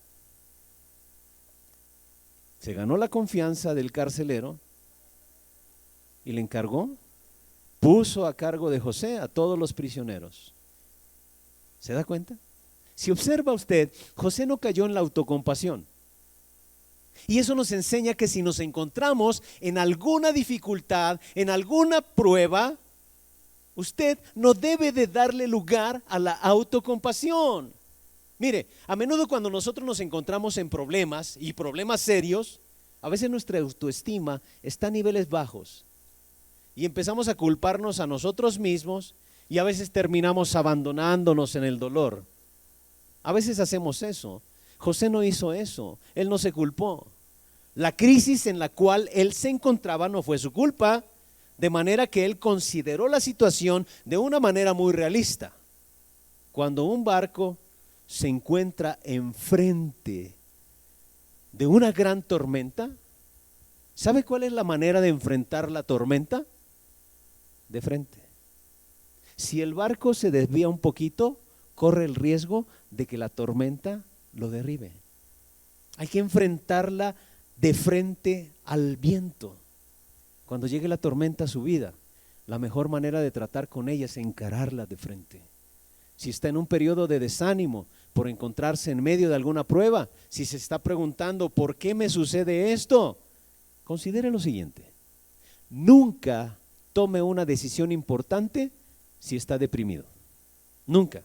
Se ganó la confianza del carcelero y le encargó, puso a cargo de José a todos los prisioneros. ¿Se da cuenta? Si observa usted, José no cayó en la autocompasión. Y eso nos enseña que si nos encontramos en alguna dificultad, en alguna prueba, usted no debe de darle lugar a la autocompasión. Mire, a menudo cuando nosotros nos encontramos en problemas y problemas serios, a veces nuestra autoestima está a niveles bajos y empezamos a culparnos a nosotros mismos y a veces terminamos abandonándonos en el dolor. A veces hacemos eso. José no hizo eso, él no se culpó. La crisis en la cual él se encontraba no fue su culpa, de manera que él consideró la situación de una manera muy realista. Cuando un barco se encuentra enfrente de una gran tormenta, ¿sabe cuál es la manera de enfrentar la tormenta? De frente. Si el barco se desvía un poquito, corre el riesgo de que la tormenta lo derribe. Hay que enfrentarla de frente al viento. Cuando llegue la tormenta a su vida, la mejor manera de tratar con ella es encararla de frente. Si está en un periodo de desánimo por encontrarse en medio de alguna prueba, si se está preguntando ¿por qué me sucede esto? Considere lo siguiente: nunca tome una decisión importante si está deprimido. Nunca.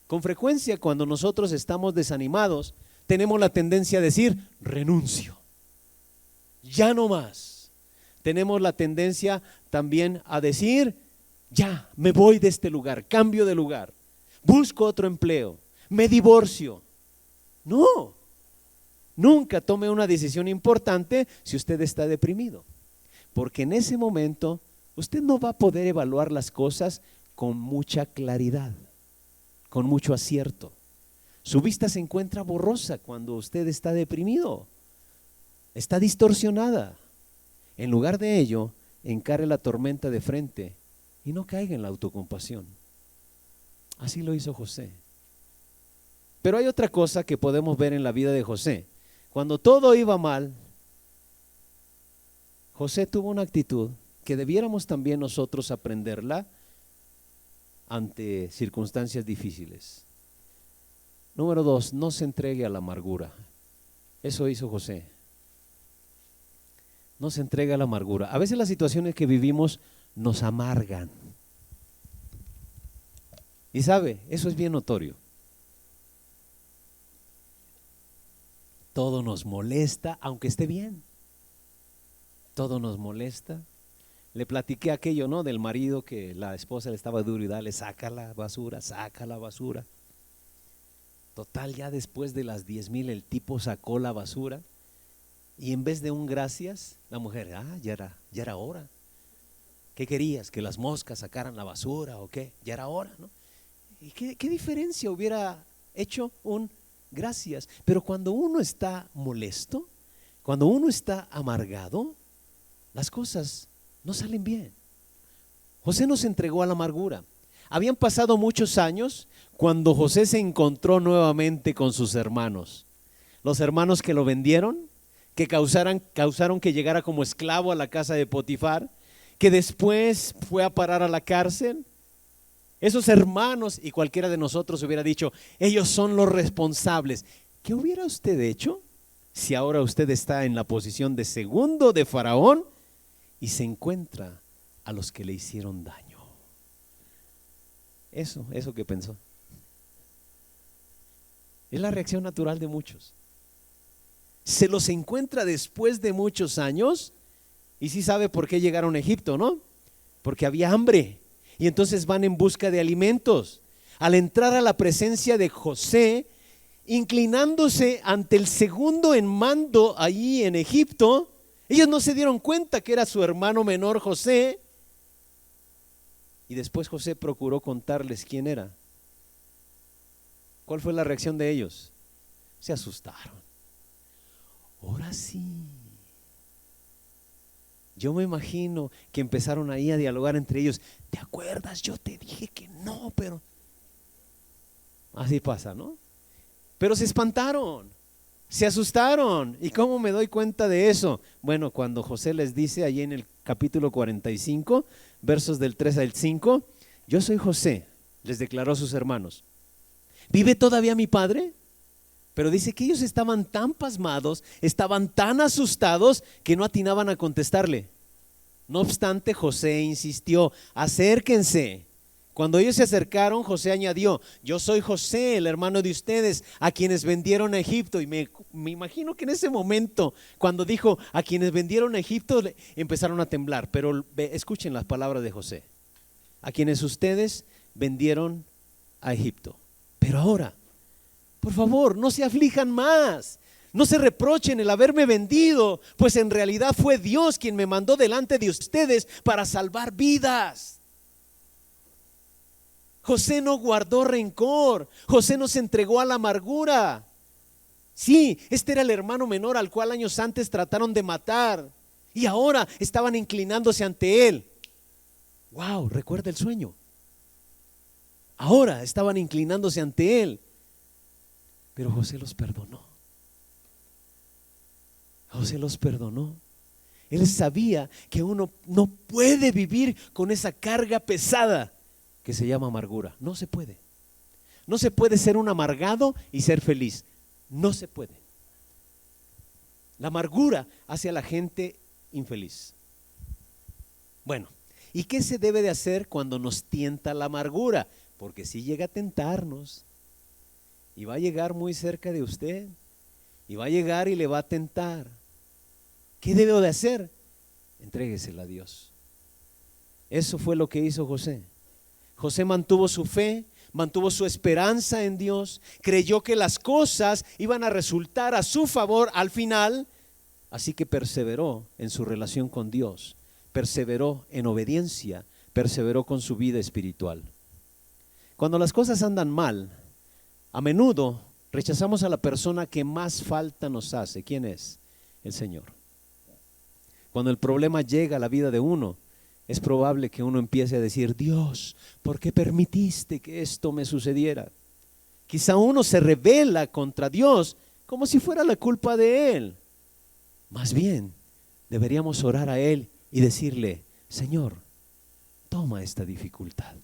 Con frecuencia cuando nosotros estamos desanimados, tenemos la tendencia a decir renuncio, ya no más. Tenemos la tendencia también a decir ya me voy de este lugar, cambio de lugar, busco otro empleo, me divorcio. No, nunca tome una decisión importante si usted está deprimido, porque en ese momento usted no va a poder evaluar las cosas con mucha claridad, con mucho acierto. Su vista se encuentra borrosa cuando usted está deprimido, está distorsionada. En lugar de ello, encare la tormenta de frente y no caiga en la autocompasión. Así lo hizo José. Pero hay otra cosa que podemos ver en la vida de José. Cuando todo iba mal, José tuvo una actitud que debiéramos también nosotros aprenderla ante circunstancias difíciles. Número 2, no se entregue a la amargura. Eso hizo José. No se entregue a la amargura. A veces las situaciones que vivimos nos amargan. Y sabe, eso es bien notorio. Todo nos molesta, aunque esté bien. Todo nos molesta. Le platiqué aquello, ¿no? Del marido que la esposa le estaba duro y dale, saca la basura, saca la basura. Total, ya después de las 10,000 el tipo sacó la basura y en vez de un gracias, la mujer, ya era hora. ¿Qué querías? ¿Que las moscas sacaran la basura o qué? Ya era hora, ¿no? ¿Y qué diferencia hubiera hecho un gracias? Pero cuando uno está molesto, cuando uno está amargado, las cosas no salen bien. José no se entregó a la amargura. Habían pasado muchos años cuando José se encontró nuevamente con sus hermanos. Los hermanos que lo vendieron, que causaron que llegara como esclavo a la casa de Potifar, que después fue a parar a la cárcel. Esos hermanos, y cualquiera de nosotros hubiera dicho, ellos son los responsables. ¿Qué hubiera usted hecho si ahora usted está en la posición de segundo de Faraón y se encuentra a los que le hicieron daño? Eso que pensó. Es la reacción natural de muchos. Se los encuentra después de muchos años y sí sabe por qué llegaron a Egipto, ¿no? Porque había hambre y entonces van en busca de alimentos. Al entrar a la presencia de José, inclinándose ante el segundo en mando allí en Egipto. Ellos no se dieron cuenta que era su hermano menor José. Y después José procuró contarles quién era. ¿Cuál fue la reacción de ellos? Se asustaron. Ahora sí. Yo me imagino que empezaron ahí a dialogar entre ellos. ¿Te acuerdas? Yo te dije que no, pero... Así pasa, ¿no? Pero se espantaron, se asustaron. ¿Y cómo me doy cuenta de eso? Bueno, cuando José les dice allí en el capítulo 45, versos del 3 al 5, yo soy José, les declaró a sus hermanos. ¿Vive todavía mi padre? Pero dice que ellos estaban tan pasmados, estaban tan asustados que no atinaban a contestarle. No obstante, José insistió, acérquense. Cuando ellos se acercaron, José añadió, yo soy José, el hermano de ustedes, a quienes vendieron a Egipto. Y me imagino que en ese momento, cuando dijo a quienes vendieron a Egipto, empezaron a temblar. Pero escuchen las palabras de José, a quienes ustedes vendieron a Egipto. Pero ahora, por favor, no se aflijan más, no se reprochen el haberme vendido, pues en realidad fue Dios quien me mandó delante de ustedes para salvar vidas. José no guardó rencor, José no se entregó a la amargura. Sí, este era el hermano menor al cual años antes trataron de matar y ahora estaban inclinándose ante él. Wow, recuerda el sueño. Ahora estaban inclinándose ante él, pero José los perdonó. José los perdonó. Él sabía que uno no puede vivir con esa carga pesada que se llama amargura. No se puede. No se puede ser un amargado y ser feliz. No se puede. La amargura hace a la gente infeliz. Bueno, ¿y qué se debe de hacer cuando nos tienta la amargura? Porque si llega a tentarnos y va a llegar muy cerca de usted y va a llegar y le va a tentar. ¿Qué debo de hacer? Entréguesela a Dios. Eso fue lo que hizo José. José mantuvo su fe, mantuvo su esperanza en Dios, creyó que las cosas iban a resultar a su favor al final, así que perseveró en su relación con Dios, perseveró en obediencia, perseveró con su vida espiritual. Cuando las cosas andan mal, a menudo rechazamos a la persona que más falta nos hace. ¿Quién es? El Señor. Cuando el problema llega a la vida de uno, es probable que uno empiece a decir, Dios, ¿por qué permitiste que esto me sucediera? Quizá uno se rebela contra Dios como si fuera la culpa de Él. Más bien, deberíamos orar a Él y decirle, Señor, toma esta dificultad.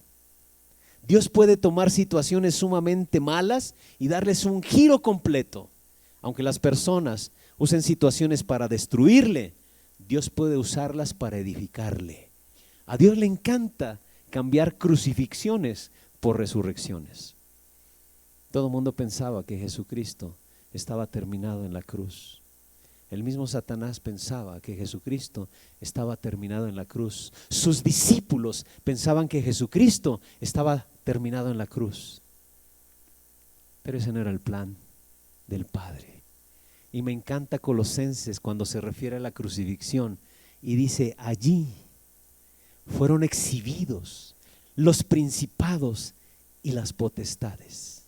Dios puede tomar situaciones sumamente malas y darles un giro completo. Aunque las personas usen situaciones para destruirle, Dios puede usarlas para edificarle. A Dios le encanta cambiar crucifixiones por resurrecciones. Todo el mundo pensaba que Jesucristo estaba terminado en la cruz. El mismo Satanás pensaba que Jesucristo estaba terminado en la cruz. Sus discípulos pensaban que Jesucristo estaba terminado en la cruz. Pero ese no era el plan del Padre. Y me encanta Colosenses cuando se refiere a la crucifixión y dice, allí fueron exhibidos los principados y las potestades.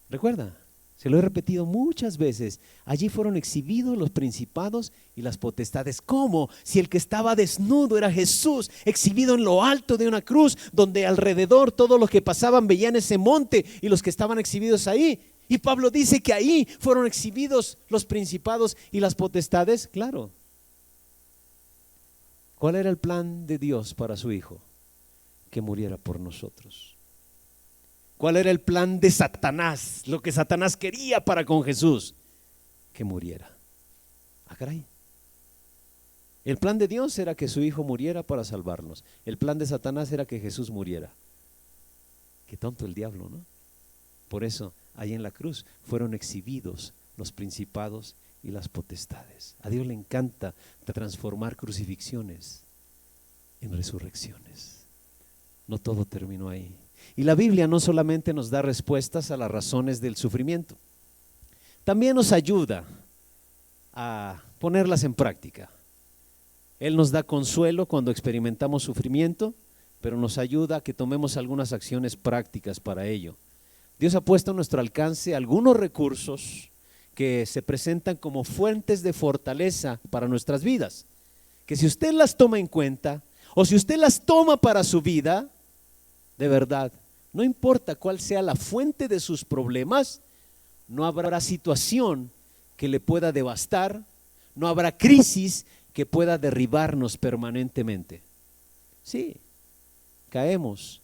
¿Recuerda? Se lo he repetido muchas veces. Allí fueron exhibidos los principados y las potestades. ¿Cómo? Si el que estaba desnudo era Jesús, exhibido en lo alto de una cruz, donde alrededor todos los que pasaban veían ese monte y los que estaban exhibidos ahí. Y Pablo dice que ahí fueron exhibidos los principados y las potestades. Claro. ¿Cuál era el plan de Dios para su Hijo? Que muriera por nosotros. ¿Cuál era el plan de Satanás? Lo que Satanás quería para con Jesús, que muriera. Ah, caray. El plan de Dios era que su Hijo muriera para salvarnos. El plan de Satanás era que Jesús muriera. Qué tonto el diablo, ¿no? Por eso, ahí en la cruz fueron exhibidos los principados y las potestades. A Dios le encanta transformar crucifixiones en resurrecciones. No todo terminó ahí. Y la Biblia no solamente nos da respuestas a las razones del sufrimiento, también nos ayuda a ponerlas en práctica. Él nos da consuelo cuando experimentamos sufrimiento, pero nos ayuda a que tomemos algunas acciones prácticas para ello. Dios ha puesto a nuestro alcance algunos recursos que se presentan como fuentes de fortaleza para nuestras vidas, que si usted las toma en cuenta o si usted las toma para su vida, de verdad, no importa cuál sea la fuente de sus problemas, no habrá situación que le pueda devastar, no habrá crisis que pueda derribarnos permanentemente. Sí, caemos,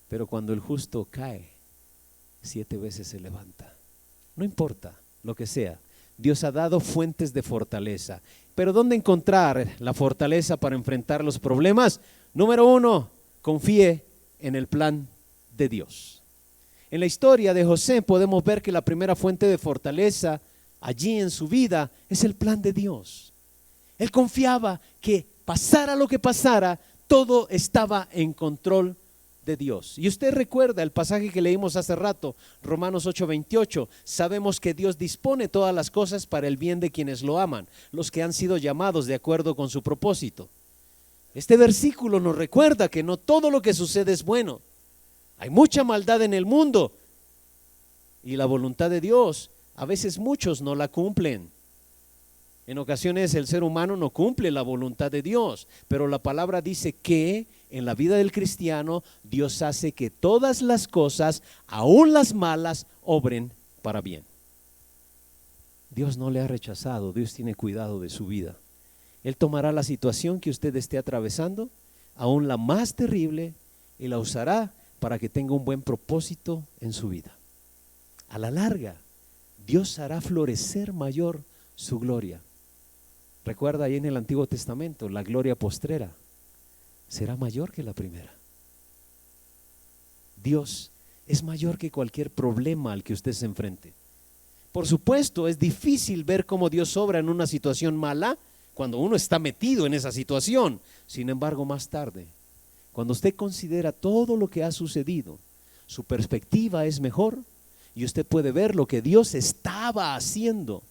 pero cuando el justo cae, 7 veces se levanta. No importa lo que sea, Dios ha dado fuentes de fortaleza. Pero ¿dónde encontrar la fortaleza para enfrentar los problemas? Número 1, confíe en el plan de Dios. En la historia de José podemos ver que la primera fuente de fortaleza allí en su vida es el plan de Dios. Él confiaba que pasara lo que pasara, todo estaba en control de Dios. Y usted recuerda el pasaje que leímos hace rato, Romanos 8:28, sabemos que Dios dispone todas las cosas para el bien de quienes lo aman, los que han sido llamados de acuerdo con su propósito. Este versículo nos recuerda que no todo lo que sucede es bueno. Hay mucha maldad en el mundo y la voluntad de Dios, a veces muchos no la cumplen. En ocasiones el ser humano no cumple la voluntad de Dios, pero la palabra dice que en la vida del cristiano Dios hace que todas las cosas, aun las malas, obren para bien. Dios no le ha rechazado, Dios tiene cuidado de su vida. Él tomará la situación que usted esté atravesando, aun la más terrible, y la usará para que tenga un buen propósito en su vida. A la larga, Dios hará florecer mayor su gloria. Recuerda ahí en el Antiguo Testamento, la gloria postrera será mayor que la primera. Dios es mayor que cualquier problema al que usted se enfrente. Por supuesto, es difícil ver cómo Dios obra en una situación mala cuando uno está metido en esa situación. Sin embargo, más tarde, cuando usted considera todo lo que ha sucedido, su perspectiva es mejor y usted puede ver lo que Dios estaba haciendo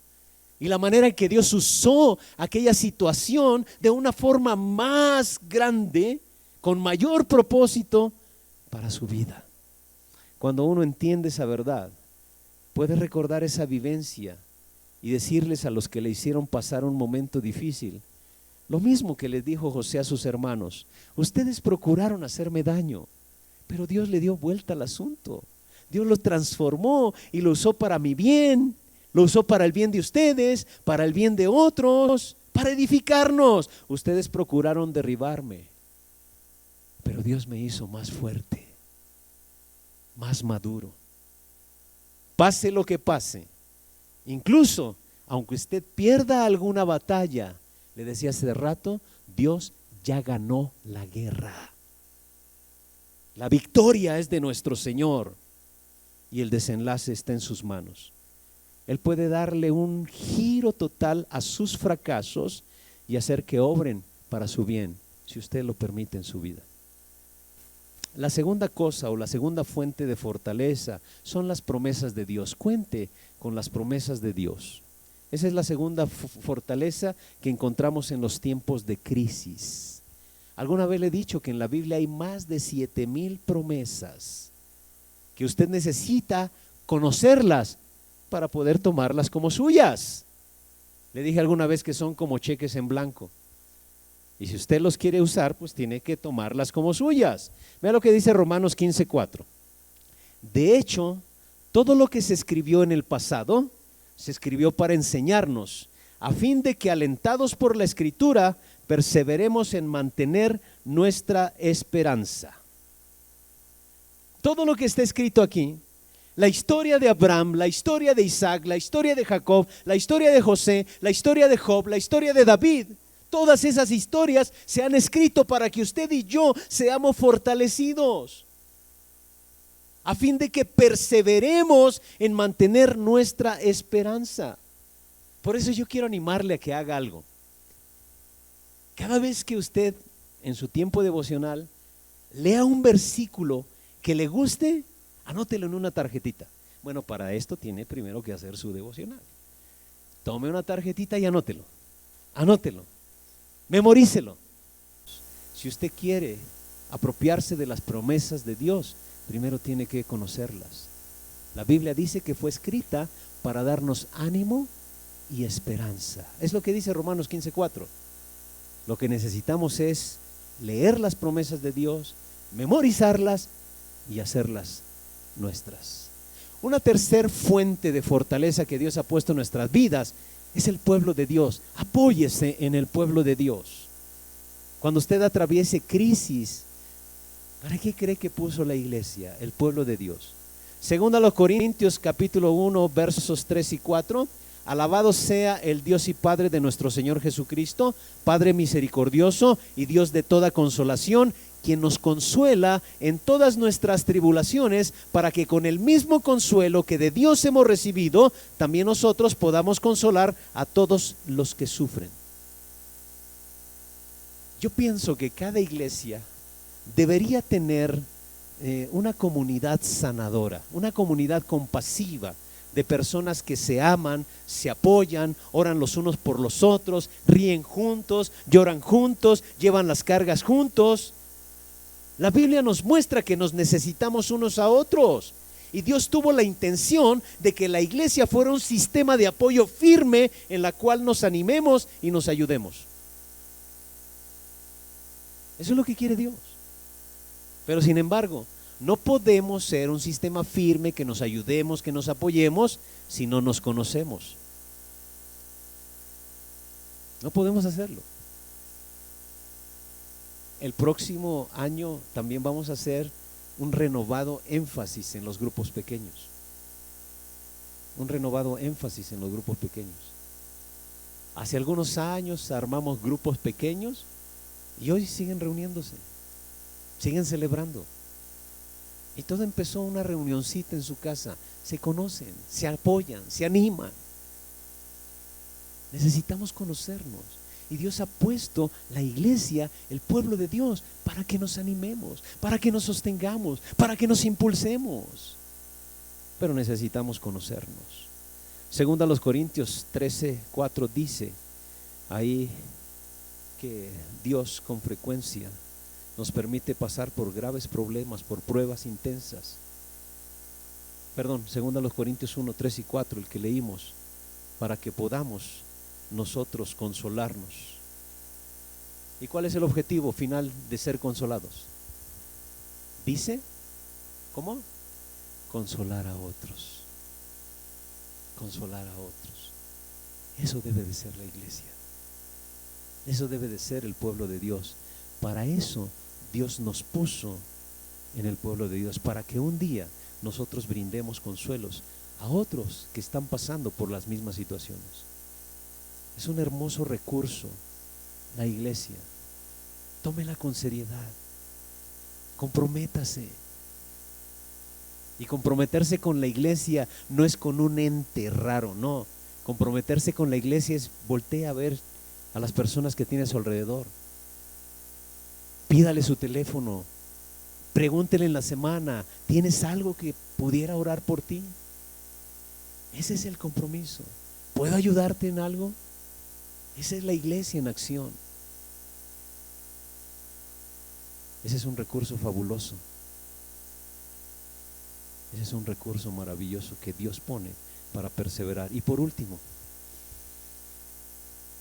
y la manera en que Dios usó aquella situación de una forma más grande, con mayor propósito para su vida. Cuando uno entiende esa verdad, puede recordar esa vivencia y decirles a los que le hicieron pasar un momento difícil, lo mismo que les dijo José a sus hermanos: ustedes procuraron hacerme daño, pero Dios le dio vuelta al asunto. Dios lo transformó y lo usó para mi bien, lo usó para el bien de ustedes, para el bien de otros, para edificarnos. Ustedes procuraron derribarme, pero Dios me hizo más fuerte, más maduro. Pase lo que pase, incluso aunque usted pierda alguna batalla, le decía hace rato, Dios ya ganó la guerra. La victoria es de nuestro Señor y el desenlace está en sus manos. Él puede darle un giro total a sus fracasos y hacer que obren para su bien, si usted lo permite en su vida. La segunda cosa o la segunda fuente de fortaleza son las promesas de Dios. Cuente con las promesas de Dios. Esa es la segunda fortaleza que encontramos en los tiempos de crisis. Alguna vez le he dicho que en la Biblia hay más de 7,000 promesas que usted necesita conocerlas para poder tomarlas como suyas. Le dije alguna vez que son como cheques en blanco. Y si usted los quiere usar, pues tiene que tomarlas como suyas. Vea lo que dice Romanos 15:4. De hecho, todo lo que se escribió en el pasado, se escribió para enseñarnos, a fin de que, alentados por la Escritura, perseveremos en mantener nuestra esperanza. Todo lo que está escrito aquí, la historia de Abraham, la historia de Isaac, la historia de Jacob, la historia de José, la historia de Job, la historia de David, todas esas historias se han escrito para que usted y yo seamos fortalecidos, a fin de que perseveremos en mantener nuestra esperanza. Por eso yo quiero animarle a que haga algo. Cada vez que usted en su tiempo devocional lea un versículo que le guste, anótelo en una tarjetita. Bueno, para esto tiene primero que hacer su devocional. Tome una tarjetita y anótelo. Anótelo. Memorícelo. Si usted quiere apropiarse de las promesas de Dios, primero tiene que conocerlas. La Biblia dice que fue escrita para darnos ánimo y esperanza. Es lo que dice Romanos 15:4. Lo que necesitamos es leer las promesas de Dios, memorizarlas y hacerlas nuestras. Una tercer fuente de fortaleza que Dios ha puesto en nuestras vidas es el pueblo de Dios. Apóyese en el pueblo de Dios. Cuando usted atraviese crisis, ¿para qué cree que puso la iglesia, el pueblo de Dios? Según a los Corintios capítulo 1 versos 3 y 4, alabado sea el Dios y Padre de nuestro Señor Jesucristo, Padre misericordioso y Dios de toda consolación, quien nos consuela en todas nuestras tribulaciones, para que con el mismo consuelo que de Dios hemos recibido, también nosotros podamos consolar a todos los que sufren. Yo pienso que cada iglesia debería tener una comunidad sanadora, una comunidad compasiva, de personas que se aman, se apoyan, oran los unos por los otros, ríen juntos, lloran juntos, llevan las cargas juntos. La Biblia nos muestra que nos necesitamos unos a otros, y Dios tuvo la intención de que la iglesia fuera un sistema de apoyo firme en la cual nos animemos y nos ayudemos. Eso es lo que quiere Dios. Pero sin embargo, no podemos ser un sistema firme que nos ayudemos, que nos apoyemos, si no nos conocemos. No podemos hacerlo. El próximo año también vamos a hacer un renovado énfasis en los grupos pequeños. Un renovado énfasis en los grupos pequeños. Hace algunos años armamos grupos pequeños y hoy siguen reuniéndose, siguen celebrando. Y todo empezó una reunioncita en su casa. Se conocen, se apoyan, se animan. Necesitamos conocernos. Y Dios ha puesto la iglesia, el pueblo de Dios, para que nos animemos, para que nos sostengamos, para que nos impulsemos. Pero necesitamos conocernos. Según a los Corintios 13:4 dice ahí que Dios con frecuencia nos permite pasar por graves problemas, por pruebas intensas. Según a los Corintios 1:3 y 4, el que leímos, para que podamos nosotros consolarnos. ¿Y cuál es el objetivo final de ser consolados? Dice, ¿cómo? Consolar a otros. Consolar a otros. Eso debe de ser la iglesia. Eso debe de ser el pueblo de Dios. Para eso Dios nos puso en el pueblo de Dios, para que un día nosotros brindemos consuelos a otros que están pasando por las mismas situaciones. Es un hermoso recurso la iglesia. Tómela con seriedad. Comprométase. Y comprometerse con la iglesia no es con un ente raro, no. Comprometerse con la iglesia es voltea a ver a las personas que tiene a su alrededor. Pídale su teléfono, pregúntele en la semana, ¿tienes algo que pudiera orar por ti? Ese es el compromiso. ¿Puedo ayudarte en algo? Esa es la iglesia en acción. Ese es un recurso fabuloso. Ese es un recurso maravilloso que Dios pone para perseverar. Y por último,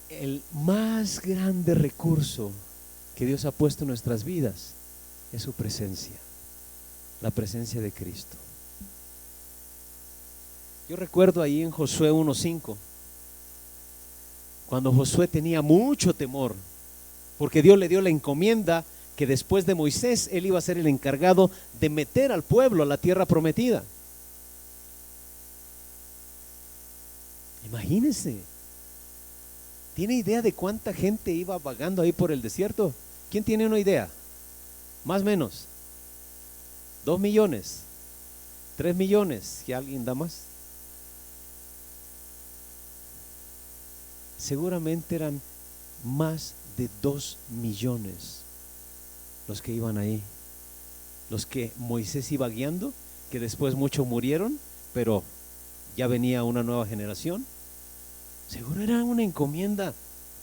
el más grande recurso que Dios ha puesto en nuestras vidas es su presencia, la presencia de Cristo. Yo recuerdo ahí en Josué 1:5, cuando Josué tenía mucho temor, porque Dios le dio la encomienda que después de Moisés él iba a ser el encargado de meter al pueblo a la tierra prometida. Imagínense. ¿Tiene idea de cuánta gente iba vagando ahí por el desierto? ¿Quién tiene una idea? Más o menos. 2 millones, 3 millones. ¿Que alguien da más? Seguramente eran más de 2 millones los que iban ahí. los que Moisés iba guiando, que después muchos murieron, pero ya venía una nueva generación. Seguro era una encomienda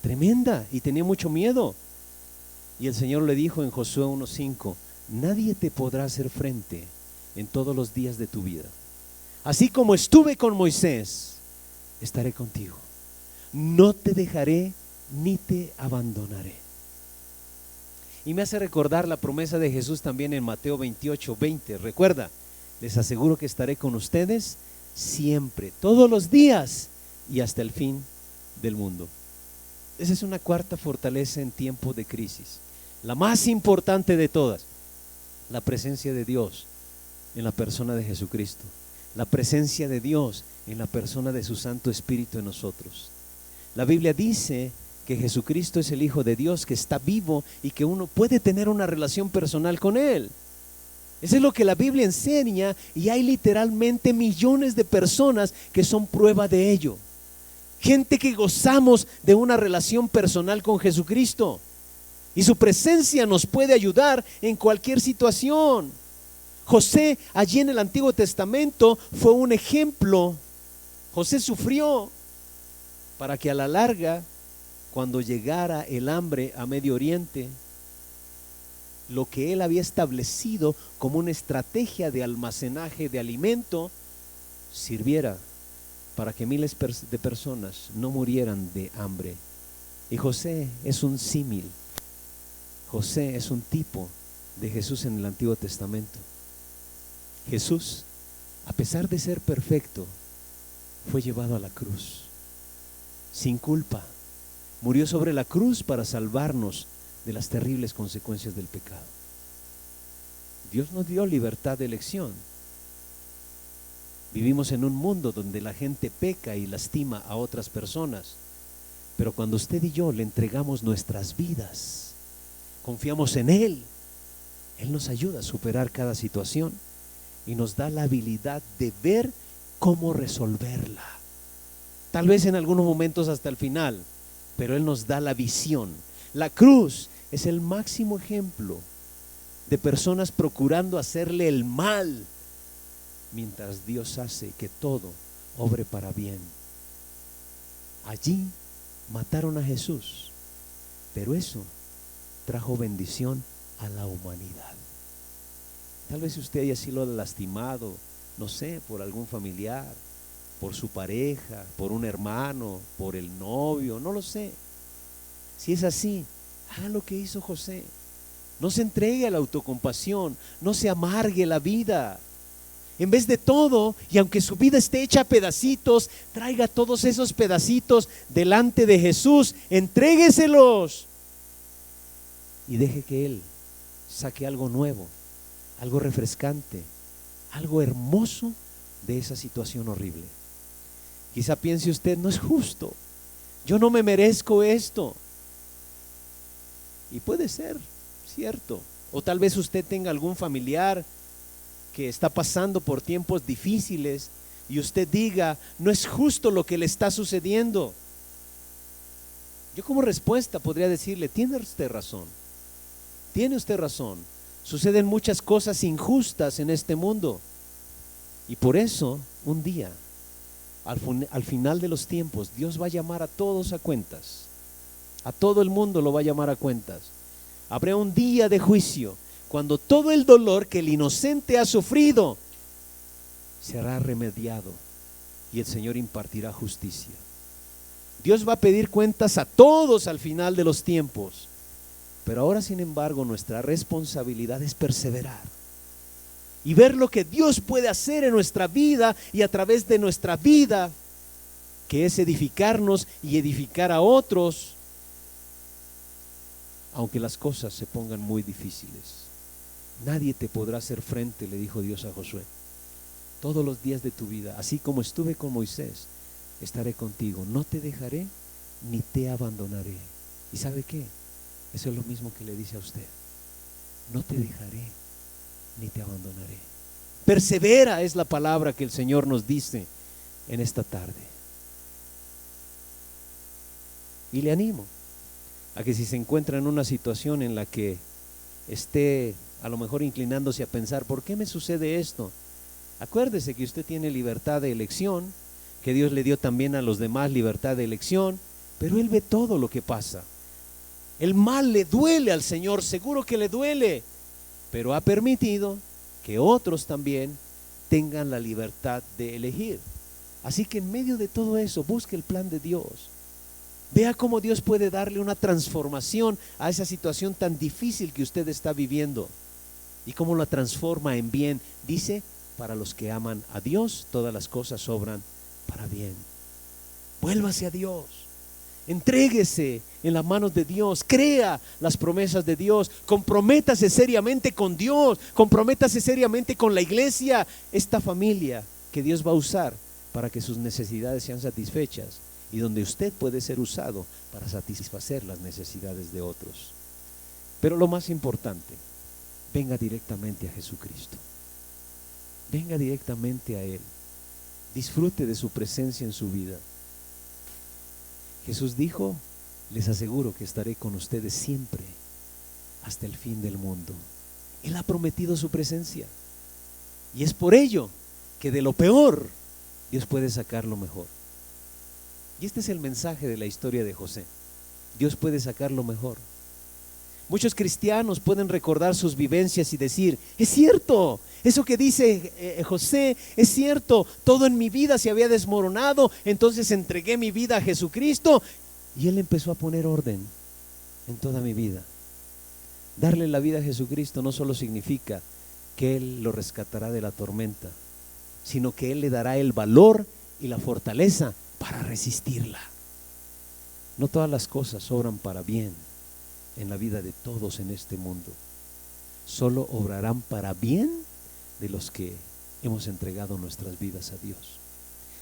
tremenda y tenía mucho miedo. Y el Señor le dijo en Josué 1:5: nadie te podrá hacer frente en todos los días de tu vida. Así como estuve con Moisés, estaré contigo. No te dejaré ni te abandonaré. Y me hace recordar la promesa de Jesús también en Mateo 28:20. Recuerda, les aseguro que estaré con ustedes siempre, todos los días y hasta el fin del mundo. Esa es una cuarta fortaleza en tiempo de crisis, la más importante de todas: la presencia de Dios en la persona de Jesucristo, la presencia de Dios en la persona de su Santo Espíritu en nosotros. La Biblia dice que Jesucristo es el Hijo de Dios, que está vivo y que uno puede tener una relación personal con Él. Eso es lo que la Biblia enseña, y hay literalmente millones de personas que son prueba de ello. Gente que gozamos de una relación personal con Jesucristo, y su presencia nos puede ayudar en cualquier situación. José, allí en el Antiguo Testamento, fue un ejemplo. José sufrió para que a la larga, cuando llegara el hambre a Medio Oriente, lo que él había establecido como una estrategia de almacenaje de alimento sirviera para que miles de personas no murieran de hambre. Y José es un símil, José es un tipo de Jesús en el Antiguo Testamento. Jesús, a pesar de ser perfecto, fue llevado a la cruz sin culpa. Murió sobre la cruz para salvarnos de las terribles consecuencias del pecado. Dios nos dio libertad de elección. Vivimos en un mundo donde la gente peca y lastima a otras personas, pero cuando usted y yo le entregamos nuestras vidas, confiamos en Él, Él nos ayuda a superar cada situación y nos da la habilidad de ver cómo resolverla. Tal vez en algunos momentos hasta el final, pero Él nos da la visión. La cruz es el máximo ejemplo de personas procurando hacerle el mal, mientras Dios hace que todo obre para bien. Allí mataron a Jesús, pero eso trajo bendición a la humanidad. Tal vez usted haya sido lastimado, no sé, por algún familiar, por su pareja, por un hermano, por el novio, no lo sé. Si es así, haga lo que hizo José. No se entregue a la autocompasión, no se amargue la vida. En vez de todo, y aunque su vida esté hecha a pedacitos, traiga todos esos pedacitos delante de Jesús, entrégueselos y deje que Él saque algo nuevo, algo refrescante, algo hermoso de esa situación horrible. Quizá piense usted: no es justo, yo no me merezco esto. Y puede ser cierto. O tal vez usted tenga algún familiar que está pasando por tiempos difíciles y usted diga: no es justo lo que le está sucediendo. Yo como respuesta podría decirle: tiene usted razón, tiene usted razón. Suceden muchas cosas injustas en este mundo, y por eso un día, al final de los tiempos, Dios va a llamar a todos a cuentas. A todo el mundo lo va a llamar a cuentas. Habrá un día de juicio cuando todo el dolor que el inocente ha sufrido será remediado y el Señor impartirá justicia. Dios va a pedir cuentas a todos al final de los tiempos. Pero ahora, sin embargo, nuestra responsabilidad es perseverar y ver lo que Dios puede hacer en nuestra vida y a través de nuestra vida, que es edificarnos y edificar a otros, aunque las cosas se pongan muy difíciles. Nadie te podrá hacer frente, le dijo Dios a Josué, todos los días de tu vida. Así como estuve con Moisés, estaré contigo. No te dejaré ni te abandonaré. ¿Y sabe qué? Eso es lo mismo que le dice a usted: no te dejaré ni te abandonaré. Persevera es la palabra que el Señor nos dice en esta tarde. Y le animo a que si se encuentra en una situación en la que esté a lo mejor inclinándose a pensar, ¿por qué me sucede esto? Acuérdese que usted tiene libertad de elección, que Dios le dio también a los demás libertad de elección, pero Él ve todo lo que pasa. El mal le duele al Señor, seguro que le duele, pero ha permitido que otros también tengan la libertad de elegir. Así que en medio de todo eso, busque el plan de Dios. Vea cómo Dios puede darle una transformación a esa situación tan difícil que usted está viviendo y cómo la transforma en bien. Dice, para los que aman a Dios, todas las cosas obran para bien. Vuélvase a Dios, entréguese en las manos de Dios, crea las promesas de Dios, comprométase seriamente con Dios, comprométase seriamente con la iglesia, esta familia que Dios va a usar para que sus necesidades sean satisfechas y donde usted puede ser usado para satisfacer las necesidades de otros. Pero lo más importante, venga directamente a Jesucristo, venga directamente a Él, disfrute de su presencia en su vida. Jesús dijo, les aseguro que estaré con ustedes siempre hasta el fin del mundo. Él ha prometido su presencia y es por ello que de lo peor Dios puede sacar lo mejor. Y este es el mensaje de la historia de José. Dios puede sacar lo mejor. Muchos cristianos pueden recordar sus vivencias y decir, es cierto, eso que dice José, es cierto, todo en mi vida se había desmoronado, entonces entregué mi vida a Jesucristo y Él empezó a poner orden en toda mi vida. Darle la vida a Jesucristo no solo significa que Él lo rescatará de la tormenta, sino que Él le dará el valor y la fortaleza para resistirla. No todas las cosas obran para bien en la vida de todos en este mundo. Solo obrarán para bien de los que hemos entregado nuestras vidas a Dios,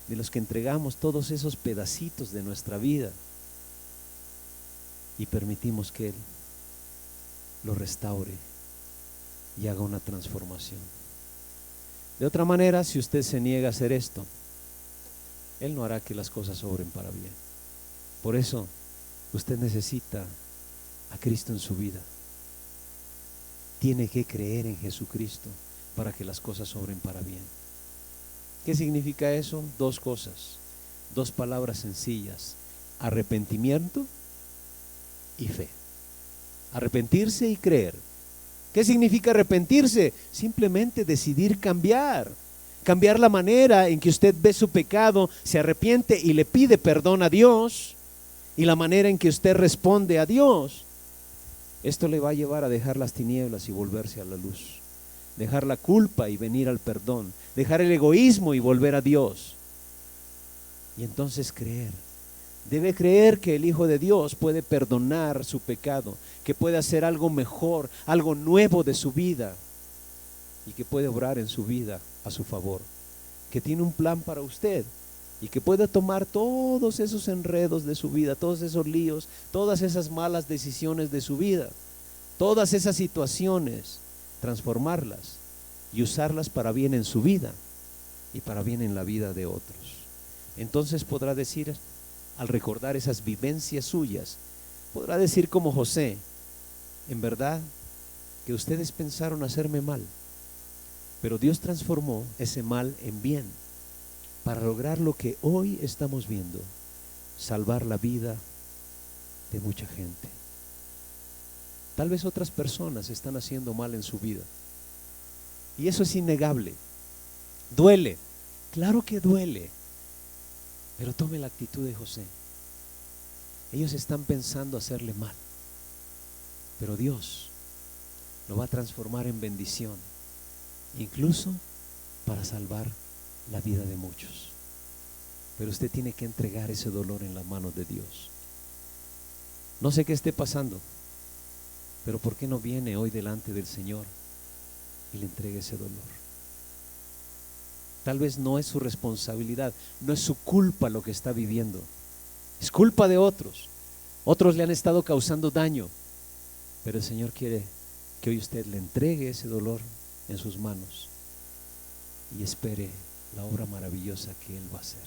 de los que entregamos todos esos pedacitos de nuestra vida y permitimos que Él lo restaure y haga una transformación. De otra manera, si usted se niega a hacer esto, Él no hará que las cosas obren para bien. Por eso, usted necesita a Cristo en su vida. Tiene que creer en Jesucristo para que las cosas obren para bien. ¿Qué significa eso? Dos cosas, dos palabras sencillas: arrepentimiento y fe. Arrepentirse y creer. ¿Qué significa arrepentirse? Simplemente decidir cambiar la manera en que usted ve su pecado, se arrepiente y le pide perdón a Dios, y la manera en que usted responde a Dios. Esto le va a llevar a dejar las tinieblas y volverse a la luz, dejar la culpa y venir al perdón, dejar el egoísmo y volver a Dios. Y entonces creer. Debe creer que el Hijo de Dios puede perdonar su pecado, que puede hacer algo mejor, algo nuevo de su vida, y que puede obrar en su vida a su favor, que tiene un plan para usted y que puede tomar todos esos enredos de su vida, todos esos líos, todas esas malas decisiones de su vida, todas esas situaciones, transformarlas y usarlas para bien en su vida y para bien en la vida de otros. Entonces podrá decir, al recordar esas vivencias suyas, podrá decir como José, en verdad que ustedes pensaron hacerme mal, pero Dios transformó ese mal en bien para lograr lo que hoy estamos viendo, salvar la vida de mucha gente. Tal vez otras personas están haciendo mal en su vida y eso es innegable. Duele, claro que duele, pero tome la actitud de José. Ellos están pensando hacerle mal, pero Dios lo va a transformar en bendición, incluso para salvar la vida de muchos. Pero usted tiene que entregar ese dolor en las manos de Dios. No sé qué esté pasando, pero ¿por qué no viene hoy delante del Señor y le entregue ese dolor? Tal vez no es su responsabilidad, no es su culpa lo que está viviendo, es culpa de otros. Otros le han estado causando daño, pero el Señor quiere que hoy usted le entregue ese dolor en sus manos y espere la obra maravillosa que Él va a hacer.